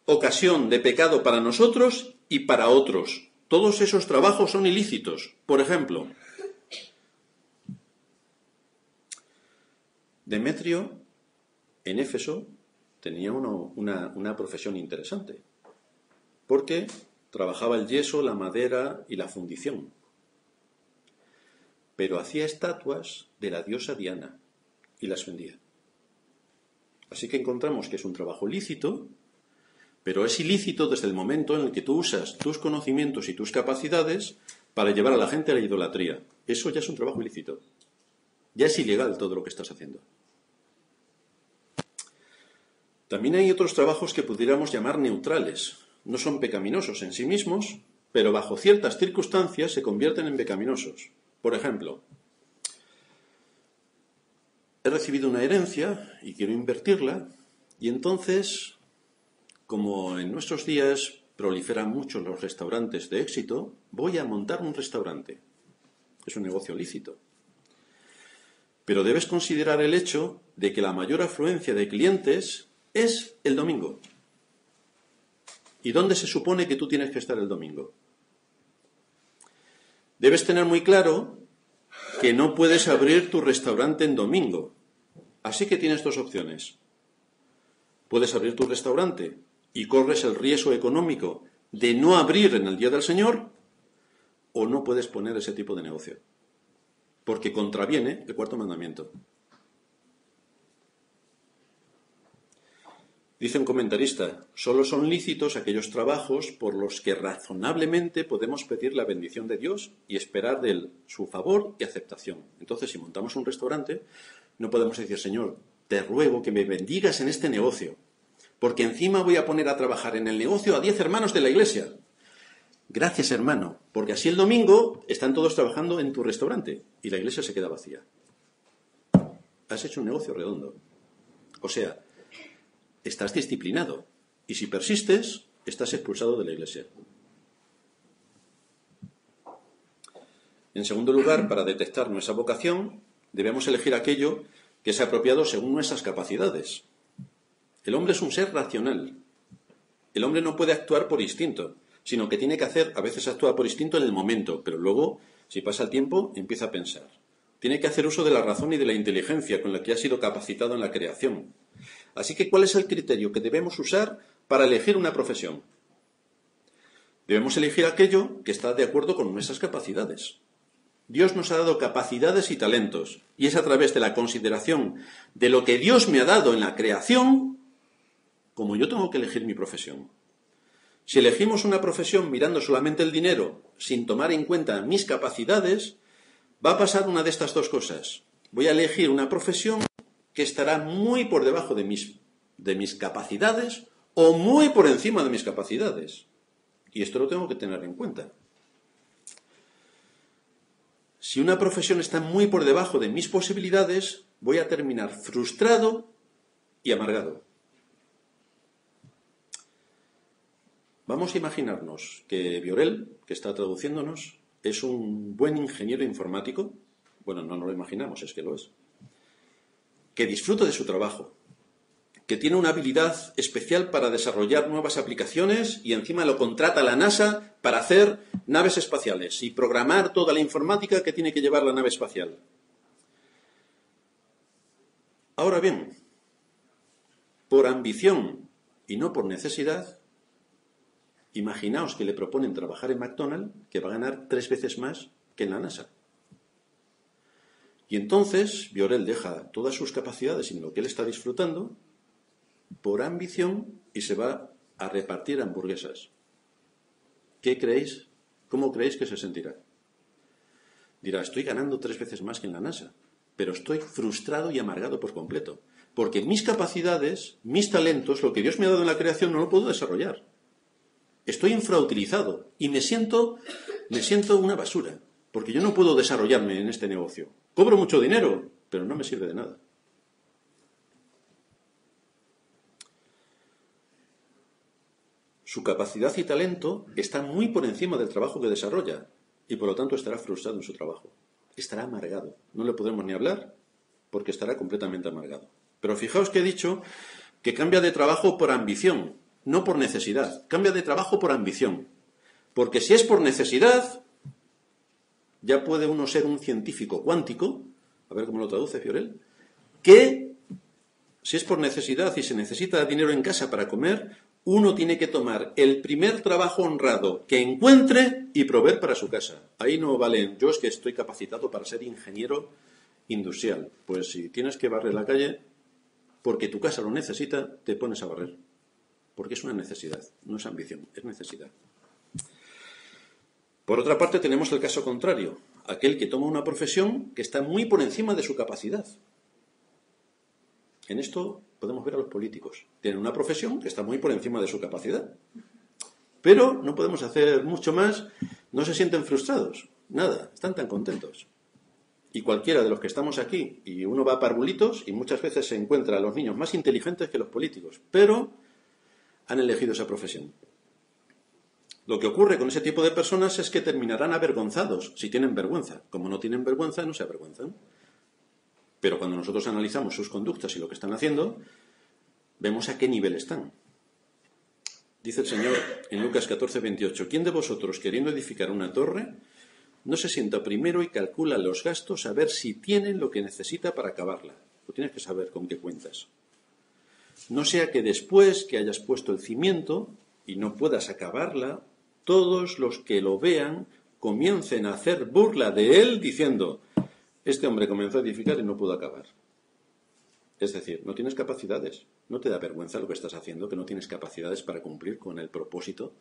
ocasión de pecado para nosotros y para otros. Todos esos trabajos son ilícitos. Por ejemplo, Demetrio, en Éfeso, tenía una profesión interesante, porque trabajaba el yeso, la madera y la fundición. Pero hacía estatuas de la diosa Diana y las vendía. Así que encontramos que es un trabajo lícito, pero es ilícito desde el momento en el que tú usas tus conocimientos y tus capacidades para llevar a la gente a la idolatría. Eso ya es un trabajo ilícito. Ya es ilegal todo lo que estás haciendo. También hay otros trabajos que pudiéramos llamar neutrales. No son pecaminosos en sí mismos, pero bajo ciertas circunstancias se convierten en pecaminosos. Por ejemplo, he recibido una herencia y quiero invertirla, y entonces, como en nuestros días proliferan mucho los restaurantes de éxito, voy a montar un restaurante. Es un negocio lícito. Pero debes considerar el hecho de que la mayor afluencia de clientes es el domingo. ¿Y dónde se supone que tú tienes que estar el domingo? Debes tener muy claro que no puedes abrir tu restaurante en domingo. Así que tienes dos opciones. Puedes abrir tu restaurante y corres el riesgo económico de no abrir en el día del Señor, o no puedes poner ese tipo de negocio, porque contraviene el cuarto mandamiento. Dice un comentarista, solo son lícitos aquellos trabajos por los que razonablemente podemos pedir la bendición de Dios y esperar de Él su favor y aceptación. Entonces, si montamos un restaurante, no podemos decir, Señor, te ruego que me bendigas en este negocio, porque encima voy a poner a trabajar en el negocio a 10 hermanos de la iglesia. Gracias, hermano, porque así el domingo están todos trabajando en tu restaurante y la iglesia se queda vacía. Has hecho un negocio redondo. O sea, estás disciplinado y si persistes, estás expulsado de la iglesia. En segundo lugar, para detectar nuestra vocación, debemos elegir aquello que es apropiado según nuestras capacidades. El hombre es un ser racional. El hombre no puede actuar por instinto, sino que tiene que hacer, a veces actúa por instinto en el momento, pero luego, si pasa el tiempo, empieza a pensar. Tiene que hacer uso de la razón y de la inteligencia con la que ha sido capacitado en la creación. Así que, ¿cuál es el criterio que debemos usar para elegir una profesión? Debemos elegir aquello que está de acuerdo con nuestras capacidades. Dios nos ha dado capacidades y talentos, y es a través de la consideración de lo que Dios me ha dado en la creación como yo tengo que elegir mi profesión. Si elegimos una profesión mirando solamente el dinero, sin tomar en cuenta mis capacidades, va a pasar una de estas dos cosas. Voy a elegir una profesión que estará muy por debajo de mis capacidades o muy por encima de mis capacidades. Y esto lo tengo que tener en cuenta. Si una profesión está muy por debajo de mis posibilidades, voy a terminar frustrado y amargado. Vamos a imaginarnos que Viorel, que está traduciéndonos, es un buen ingeniero informático. Bueno, no nos lo imaginamos, es que lo es. Que disfruta de su trabajo, que tiene una habilidad especial para desarrollar nuevas aplicaciones y encima lo contrata la NASA para hacer naves espaciales y programar toda la informática que tiene que llevar la nave espacial. Ahora bien, por ambición y no por necesidad, imaginaos que le proponen trabajar en McDonald's, que va a ganar 3 veces más que en la NASA. Y entonces Viorel deja todas sus capacidades en lo que él está disfrutando por ambición y se va a repartir hamburguesas. ¿Qué creéis? ¿Cómo creéis que se sentirá? Dirá, estoy ganando 3 veces más que en la NASA, pero estoy frustrado y amargado por completo, porque mis capacidades, mis talentos, lo que Dios me ha dado en la creación no lo puedo desarrollar. Estoy infrautilizado y me siento una basura, porque yo no puedo desarrollarme en este negocio. Cobro mucho dinero, pero no me sirve de nada. Su capacidad y talento están muy por encima del trabajo que desarrolla y por lo tanto estará frustrado en su trabajo. Estará amargado. No le podremos ni hablar porque estará completamente amargado. Pero fijaos que he dicho que cambia de trabajo por ambición, no por necesidad. Cambia de trabajo por ambición. Porque si es por necesidad, ya puede uno ser un científico cuántico, a ver cómo lo traduce Viorel, que si es por necesidad y se necesita dinero en casa para comer, uno tiene que tomar el primer trabajo honrado que encuentre y proveer para su casa. Ahí no valen, yo es que estoy capacitado para ser ingeniero industrial. Pues si tienes que barrer la calle, porque tu casa lo necesita, te pones a barrer. Porque es una necesidad, no es ambición, es necesidad. Por otra parte, tenemos el caso contrario, aquel que toma una profesión que está muy por encima de su capacidad. En esto podemos ver a los políticos. Tienen una profesión que está muy por encima de su capacidad. Pero no podemos hacer mucho más, no se sienten frustrados, nada, están tan contentos. Y cualquiera de los que estamos aquí, y uno va a parvulitos y muchas veces se encuentra a los niños más inteligentes que los políticos, pero han elegido esa profesión. Lo que ocurre con ese tipo de personas es que terminarán avergonzados si tienen vergüenza. Como no tienen vergüenza, no se avergüenzan. Pero cuando nosotros analizamos sus conductas y lo que están haciendo, vemos a qué nivel están. Dice el Señor en Lucas 14:28, ¿quién de vosotros, queriendo edificar una torre, no se sienta primero y calcula los gastos a ver si tienen lo que necesita para acabarla? Lo tienes que saber con qué cuentas. No sea que después que hayas puesto el cimiento y no puedas acabarla, todos los que lo vean comiencen a hacer burla de él diciendo, este hombre comenzó a edificar y no pudo acabar. Es decir, no tienes capacidades. ¿No te da vergüenza lo que estás haciendo, que no tienes capacidades para cumplir con el propósito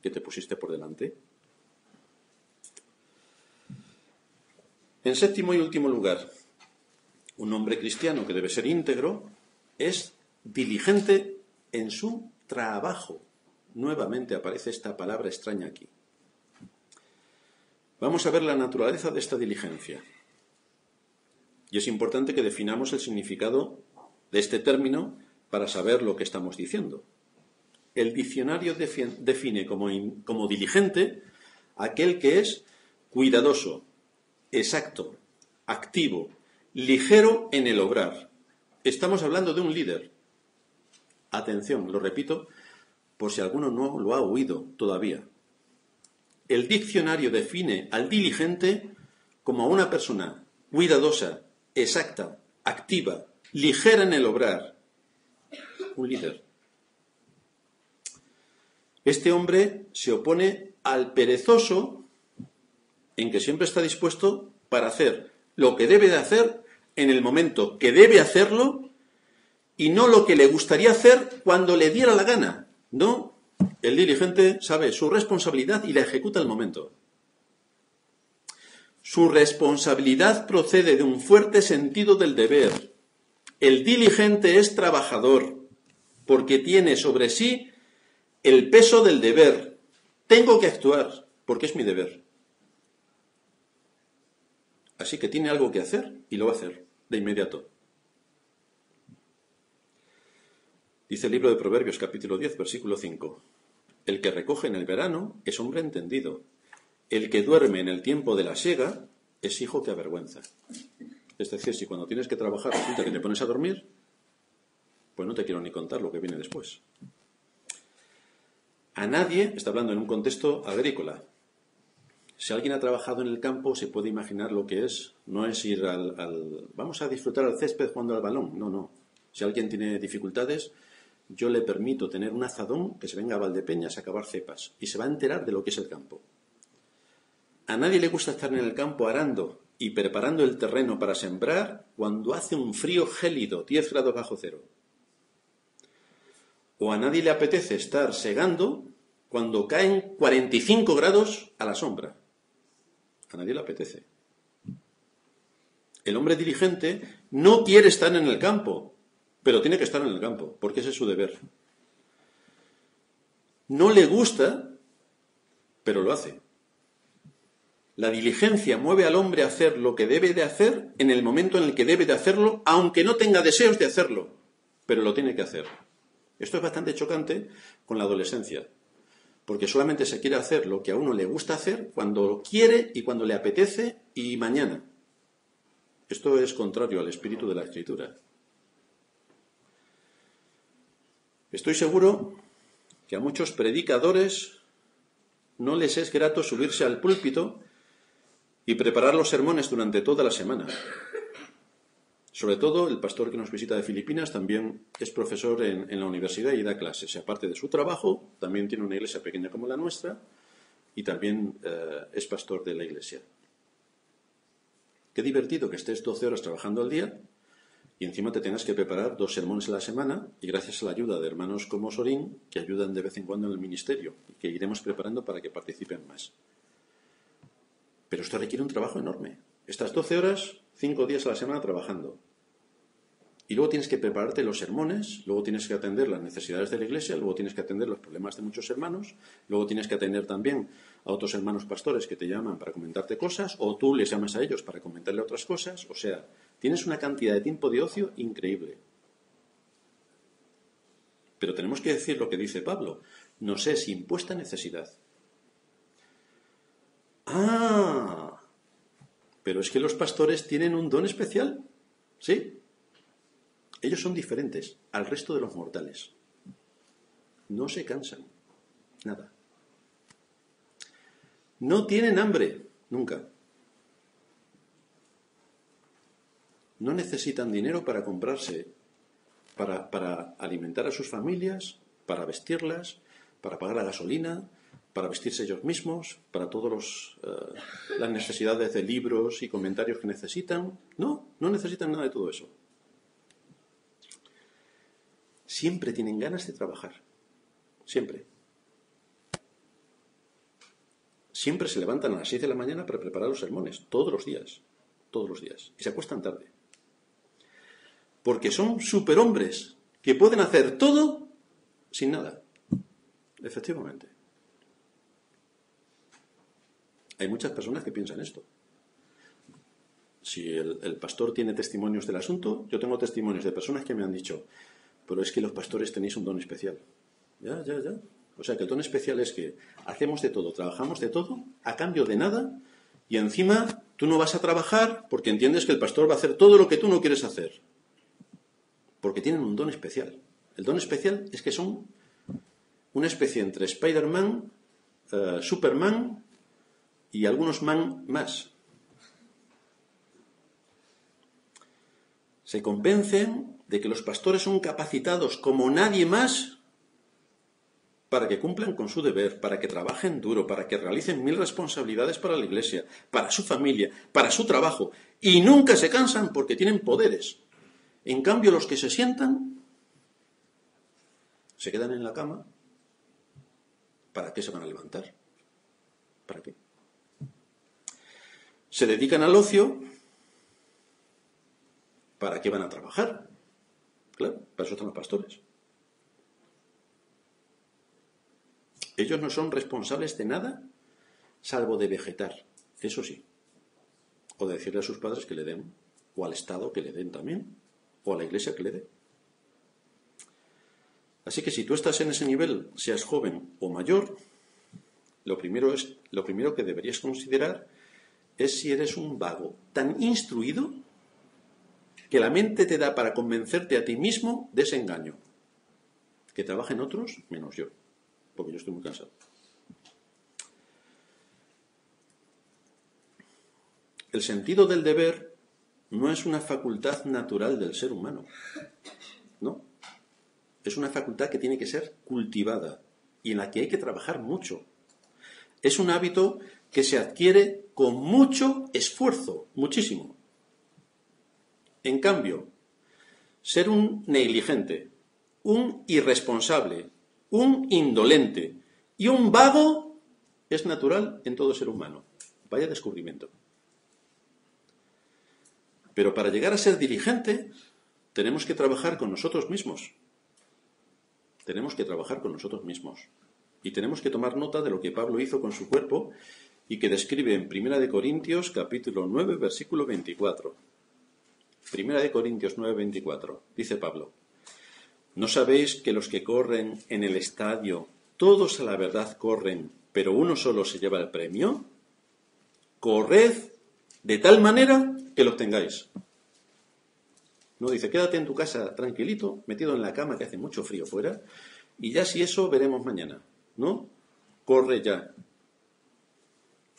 que te pusiste por delante? En séptimo y último lugar, un hombre cristiano que debe ser íntegro es diligente en su trabajo. Nuevamente aparece esta palabra extraña aquí. Vamos a ver la naturaleza de esta diligencia. Y es importante que definamos el significado de este término para saber lo que estamos diciendo. El diccionario define como diligente aquel que es cuidadoso, exacto, activo, ligero en el obrar. Estamos hablando de un líder. Atención, lo repito, por si alguno no lo ha oído todavía. El diccionario define al diligente como a una persona cuidadosa, exacta, activa, ligera en el obrar. Un líder. Este hombre se opone al perezoso en que siempre está dispuesto para hacer lo que debe de hacer en el momento que debe hacerlo y no lo que le gustaría hacer cuando le diera la gana. No, el diligente sabe su responsabilidad y la ejecuta al momento. Su responsabilidad procede de un fuerte sentido del deber. El diligente es trabajador porque tiene sobre sí el peso del deber. Tengo que actuar porque es mi deber. Así que tiene algo que hacer y lo va a hacer de inmediato. Dice el libro de Proverbios, capítulo 10, versículo 5. El que recoge en el verano es hombre entendido. El que duerme en el tiempo de la siega es hijo que avergüenza. Es decir, si cuando tienes que trabajar resulta que te pones a dormir, pues no te quiero ni contar lo que viene después. A nadie, está hablando en un contexto agrícola. Si alguien ha trabajado en el campo, se puede imaginar lo que es. No es ir vamos a disfrutar al césped jugando al balón. No, no. Si alguien tiene dificultades, yo le permito tener un azadón que se venga a Valdepeñas a cavar cepas y se va a enterar de lo que es el campo. A nadie le gusta estar en el campo arando y preparando el terreno para sembrar cuando hace un frío gélido, 10 grados bajo cero. O a nadie le apetece estar segando cuando caen 45 grados a la sombra. A nadie le apetece. El hombre diligente no quiere estar en el campo, pero tiene que estar en el campo, porque ese es su deber. No le gusta, pero lo hace. La diligencia mueve al hombre a hacer lo que debe de hacer en el momento en el que debe de hacerlo, aunque no tenga deseos de hacerlo, pero lo tiene que hacer. Esto es bastante chocante con la adolescencia, porque solamente se quiere hacer lo que a uno le gusta hacer cuando quiere y cuando le apetece y mañana. Esto es contrario al espíritu de la Escritura. Estoy seguro que a muchos predicadores no les es grato subirse al púlpito y preparar los sermones durante toda la semana. Sobre todo, el pastor que nos visita de Filipinas también es profesor en la universidad y da clases. Y aparte de su trabajo, también tiene una iglesia pequeña como la nuestra y también es pastor de la iglesia. Qué divertido que estés 12 horas trabajando al día y encima te tengas que preparar 2 sermones a la semana y gracias a la ayuda de hermanos como Sorín, que ayudan de vez en cuando en el ministerio y que iremos preparando para que participen más. Pero esto requiere un trabajo enorme. Estás 12 horas, 5 días a la semana trabajando. Y luego tienes que prepararte los sermones, luego tienes que atender las necesidades de la iglesia, luego tienes que atender los problemas de muchos hermanos, luego tienes que atender también a otros hermanos pastores que te llaman para comentarte cosas, o tú les llamas a ellos para comentarle otras cosas. O sea, tienes una cantidad de tiempo de ocio increíble. Pero tenemos que decir lo que dice Pablo. Nos es impuesta necesidad. ¡Ah! Pero es que los pastores tienen un don especial. ¿Sí? Ellos son diferentes al resto de los mortales. No se cansan. Nada. No tienen hambre. Nunca. No necesitan dinero para comprarse, para alimentar a sus familias, para vestirlas, para pagar la gasolina, para vestirse ellos mismos, para todas las necesidades de libros y comentarios que necesitan. No necesitan nada de todo eso. Siempre tienen ganas de trabajar. Siempre. Siempre se levantan a las 6 de la mañana para preparar los sermones. Todos los días. Todos los días. Y se acuestan tarde. Porque son superhombres que pueden hacer todo sin nada. Efectivamente. Hay muchas personas que piensan esto. Si el pastor tiene testimonios del asunto, yo tengo testimonios de personas que me han dicho, pero es que los pastores tenéis un don especial. Ya. O sea, que el don especial es que hacemos de todo, trabajamos de todo, a cambio de nada, y encima tú no vas a trabajar porque entiendes que el pastor va a hacer todo lo que tú no quieres hacer. Porque tienen un don especial. El don especial es que son una especie entre Spider-Man, Superman y algunos man más. Se convencen de que los pastores son capacitados como nadie más para que cumplan con su deber, para que trabajen duro, para que realicen 1000 responsabilidades para la iglesia, para su familia, para su trabajo, y nunca se cansan porque tienen poderes. En cambio, los que se sientan se quedan en la cama. ¿Para qué se van a levantar? ¿Para qué? Se dedican al ocio. ¿Para qué van a trabajar? Claro, para eso están los pastores. Ellos no son responsables de nada, salvo de vegetar, eso sí. O de decirle a sus padres que le den, o al Estado que le den también, o a la iglesia que le dé. Así que si tú estás en ese nivel, seas joven o mayor, lo primero que deberías considerar es si eres un vago tan instruido que la mente te da para convencerte a ti mismo de ese engaño. Que trabajen otros menos yo, porque yo estoy muy cansado. El sentido del deber no es una facultad natural del ser humano, ¿no? Es una facultad que tiene que ser cultivada y en la que hay que trabajar mucho. Es un hábito que se adquiere con mucho esfuerzo, muchísimo. En cambio, ser un negligente, un irresponsable, un indolente y un vago es natural en todo ser humano. Vaya descubrimiento. Pero para llegar a ser diligente, tenemos que trabajar con nosotros mismos. Tenemos que trabajar con nosotros mismos. Y tenemos que tomar nota de lo que Pablo hizo con su cuerpo y que describe en 1 Corintios capítulo 9, versículo 24. 1 Corintios 9, 24. Dice Pablo: ¿no sabéis que los que corren en el estadio, todos a la verdad corren, pero uno solo se lleva el premio? Corred de tal manera que lo obtengáis. No dice, quédate en tu casa tranquilito, metido en la cama, que hace mucho frío fuera, y ya si eso veremos mañana. No, corre ya.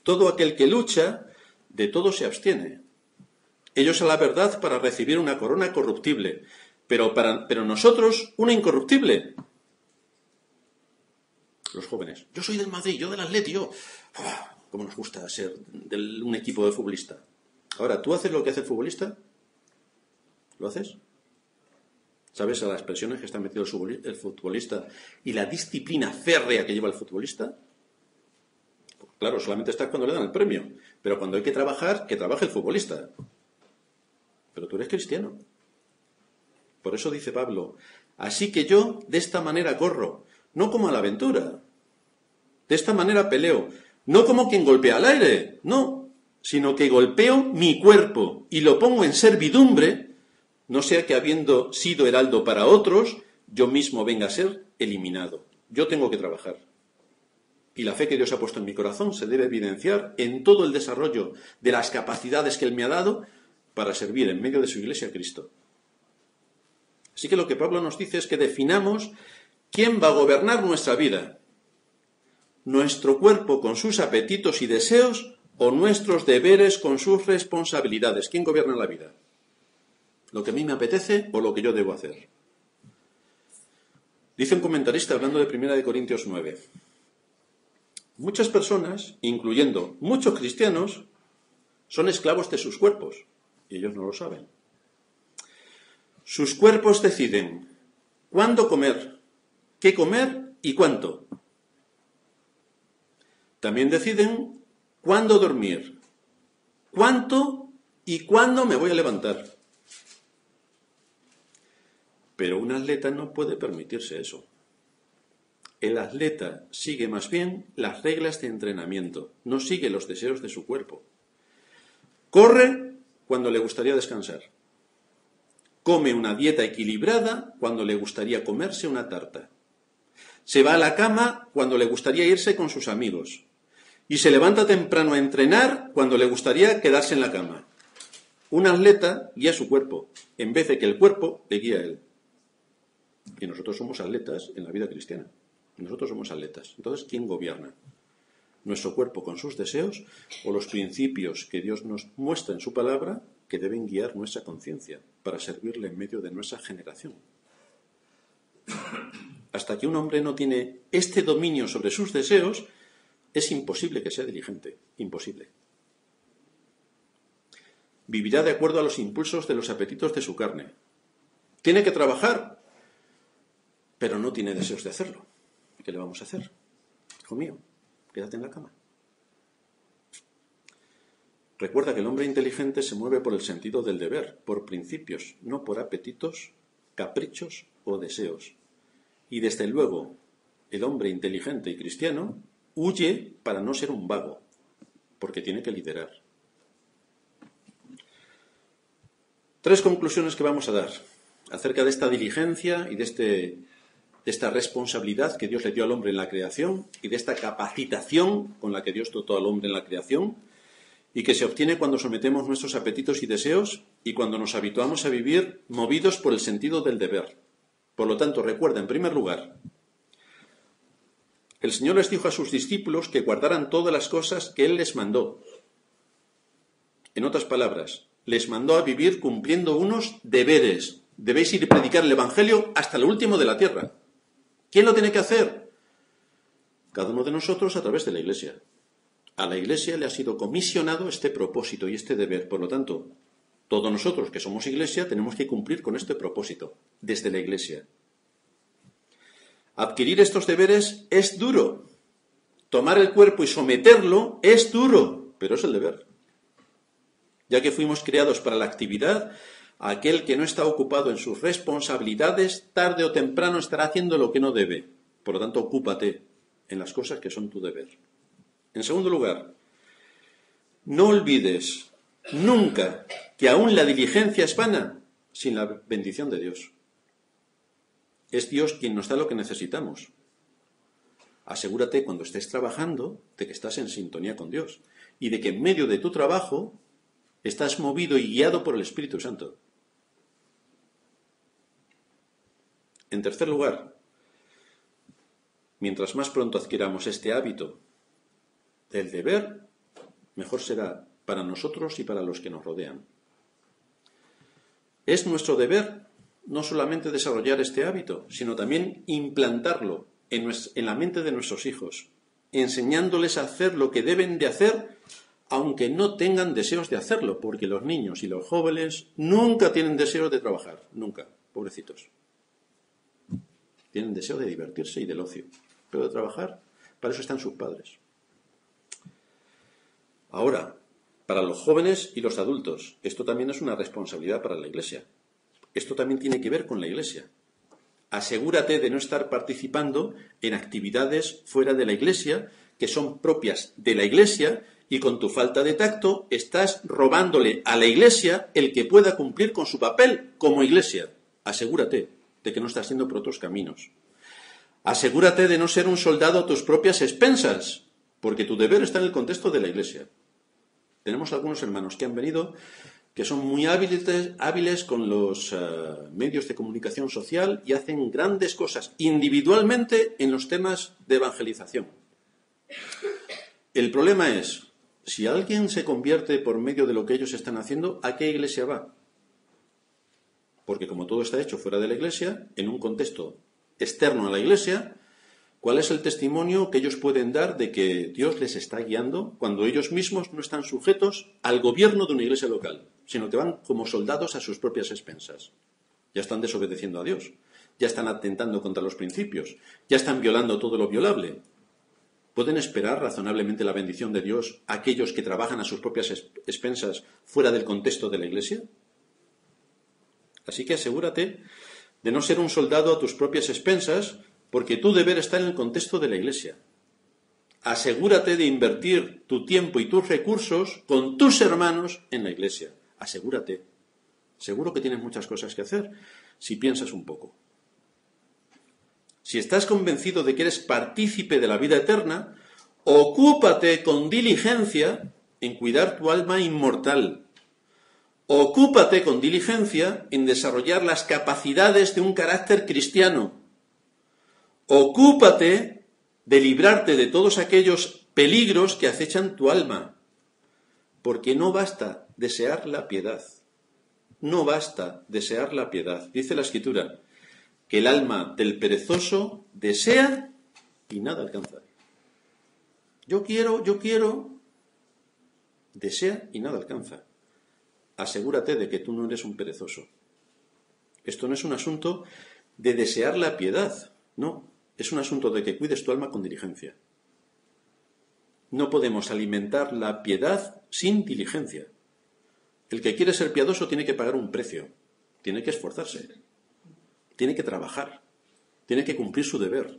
Todo aquel que lucha, de todo se abstiene. Ellos a la verdad para recibir una corona corruptible, pero nosotros una incorruptible. Los jóvenes, yo soy del Madrid, yo del Atleti, yo... ¿Cómo nos gusta ser de un equipo de futbolista? Ahora, ¿tú haces lo que hace el futbolista? ¿Lo haces? ¿Sabes a las presiones que está metido el futbolista y la disciplina férrea que lleva el futbolista? Pues claro, solamente estás cuando le dan el premio, pero cuando hay que trabajar, que trabaje el futbolista. Pero tú eres cristiano. Por eso dice Pablo, así que yo de esta manera corro, no como a la aventura. De esta manera peleo, no como quien golpea al aire, no, sino que golpeo mi cuerpo y lo pongo en servidumbre, no sea que habiendo sido heraldo para otros, yo mismo venga a ser eliminado. Yo tengo que trabajar. Y la fe que Dios ha puesto en mi corazón se debe evidenciar en todo el desarrollo de las capacidades que Él me ha dado para servir en medio de su iglesia a Cristo. Así que lo que Pablo nos dice es que definamos quién va a gobernar nuestra vida. ¿Nuestro cuerpo con sus apetitos y deseos o nuestros deberes con sus responsabilidades? ¿Quién gobierna la vida? ¿Lo que a mí me apetece o lo que yo debo hacer? Dice un comentarista hablando de 1 Corintios 9. Muchas personas, incluyendo muchos cristianos, son esclavos de sus cuerpos y ellos no lo saben. Sus cuerpos deciden cuándo comer, qué comer y cuánto. También deciden cuándo dormir, cuánto y cuándo me voy a levantar. Pero un atleta no puede permitirse eso. El atleta sigue más bien las reglas de entrenamiento, no sigue los deseos de su cuerpo. Corre cuando le gustaría descansar. Come una dieta equilibrada cuando le gustaría comerse una tarta. Se va a la cama cuando le gustaría irse con sus amigos. Y se levanta temprano a entrenar cuando le gustaría quedarse en la cama. Un atleta guía su cuerpo, en vez de que el cuerpo le guíe a él. Y nosotros somos atletas en la vida cristiana. Nosotros somos atletas. Entonces, ¿quién gobierna? ¿Nuestro cuerpo con sus deseos o los principios que Dios nos muestra en su palabra que deben guiar nuestra conciencia para servirle en medio de nuestra generación? Hasta que un hombre no tiene este dominio sobre sus deseos, es imposible que sea diligente. Imposible. Vivirá de acuerdo a los impulsos de los apetitos de su carne. Tiene que trabajar, pero no tiene deseos de hacerlo. ¿Qué le vamos a hacer? Hijo mío, quédate en la cama. Recuerda que el hombre inteligente se mueve por el sentido del deber, por principios, no por apetitos, caprichos o deseos. Y desde luego, el hombre inteligente y cristiano huye para no ser un vago, porque tiene que liderar. 3 conclusiones que vamos a dar acerca de esta diligencia y de esta responsabilidad que Dios le dio al hombre en la creación y de esta capacitación con la que Dios dotó al hombre en la creación y que se obtiene cuando sometemos nuestros apetitos y deseos y cuando nos habituamos a vivir movidos por el sentido del deber. Por lo tanto, recuerda, en primer lugar, el Señor les dijo a sus discípulos que guardaran todas las cosas que Él les mandó. En otras palabras, les mandó a vivir cumpliendo unos deberes. Debéis ir a predicar el Evangelio hasta lo último de la tierra. ¿Quién lo tiene que hacer? Cada uno de nosotros a través de la Iglesia. A la Iglesia le ha sido comisionado este propósito y este deber. Por lo tanto, todos nosotros que somos Iglesia tenemos que cumplir con este propósito desde la Iglesia. Adquirir estos deberes es duro. Tomar el cuerpo y someterlo es duro, pero es el deber. Ya que fuimos creados para la actividad, aquel que no está ocupado en sus responsabilidades, tarde o temprano estará haciendo lo que no debe. Por lo tanto, ocúpate en las cosas que son tu deber. En segundo lugar, no olvides nunca que aún la diligencia es vana sin la bendición de Dios. Es Dios quien nos da lo que necesitamos. Asegúrate cuando estés trabajando de que estás en sintonía con Dios y de que en medio de tu trabajo estás movido y guiado por el Espíritu Santo. En tercer lugar, mientras más pronto adquiramos este hábito del deber, mejor será para nosotros y para los que nos rodean. Es nuestro deber no solamente desarrollar este hábito, sino también implantarlo en la mente de nuestros hijos, enseñándoles a hacer lo que deben de hacer, aunque no tengan deseos de hacerlo, porque los niños y los jóvenes nunca tienen deseos de trabajar, nunca, pobrecitos. Tienen deseo de divertirse y del ocio, pero de trabajar, para eso están sus padres. Ahora, para los jóvenes y los adultos, esto también es una responsabilidad para la Iglesia. Esto también tiene que ver con la Iglesia. Asegúrate de no estar participando en actividades fuera de la Iglesia que son propias de la Iglesia y con tu falta de tacto estás robándole a la Iglesia el que pueda cumplir con su papel como Iglesia. Asegúrate de que no estás yendo por otros caminos. Asegúrate de no ser un soldado a tus propias expensas, porque tu deber está en el contexto de la Iglesia. Tenemos algunos hermanos que han venido que son muy hábiles con los medios de comunicación social y hacen grandes cosas individualmente en los temas de evangelización. El problema es, si alguien se convierte por medio de lo que ellos están haciendo, ¿a qué iglesia va? Porque como todo está hecho fuera de la Iglesia, en un contexto externo a la Iglesia, ¿cuál es el testimonio que ellos pueden dar de que Dios les está guiando cuando ellos mismos no están sujetos al gobierno de una iglesia local, sino que van como soldados a sus propias expensas? Ya están desobedeciendo a Dios, ya están atentando contra los principios, ya están violando todo lo violable. ¿Pueden esperar razonablemente la bendición de Dios aquellos que trabajan a sus propias expensas fuera del contexto de la Iglesia? Así que asegúrate de no ser un soldado a tus propias expensas porque tu deber está en el contexto de la Iglesia. Asegúrate de invertir tu tiempo y tus recursos con tus hermanos en la Iglesia. Asegúrate. Seguro que tienes muchas cosas que hacer si piensas un poco. Si estás convencido de que eres partícipe de la vida eterna, ocúpate con diligencia en cuidar tu alma inmortal. Ocúpate con diligencia en desarrollar las capacidades de un carácter cristiano. Ocúpate de librarte de todos aquellos peligros que acechan tu alma, porque no basta desear la piedad. No basta desear la piedad. Dice la Escritura que el alma del perezoso desea y nada alcanza. Yo quiero, desea y nada alcanza. Asegúrate de que tú no eres un perezoso. Esto no es un asunto de desear la piedad, no, es un asunto de que cuides tu alma con diligencia. No podemos alimentar la piedad sin diligencia. El que quiere ser piadoso tiene que pagar un precio, tiene que esforzarse, tiene que trabajar, tiene que cumplir su deber.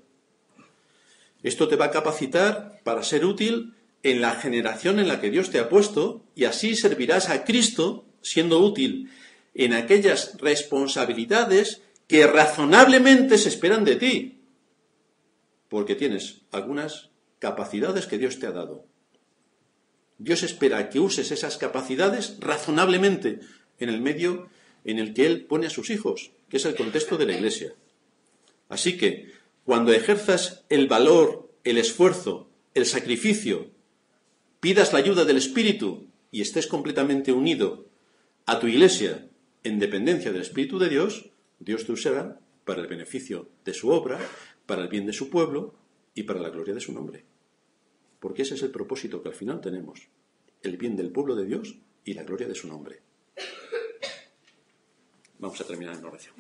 Esto te va a capacitar para ser útil en la generación en la que Dios te ha puesto, y así servirás a Cristo siendo útil en aquellas responsabilidades que razonablemente se esperan de ti, porque tienes algunas capacidades que Dios te ha dado. Dios espera que uses esas capacidades razonablemente en el medio en el que Él pone a sus hijos, que es el contexto de la Iglesia. Así que, cuando ejerzas el valor, el esfuerzo, el sacrificio, pidas la ayuda del Espíritu y estés completamente unido a tu Iglesia en dependencia del Espíritu de Dios, Dios te usará para el beneficio de su obra, para el bien de su pueblo y para la gloria de su nombre. Porque ese es el propósito que al final tenemos, el bien del pueblo de Dios y la gloria de su nombre. Vamos a terminar en oración.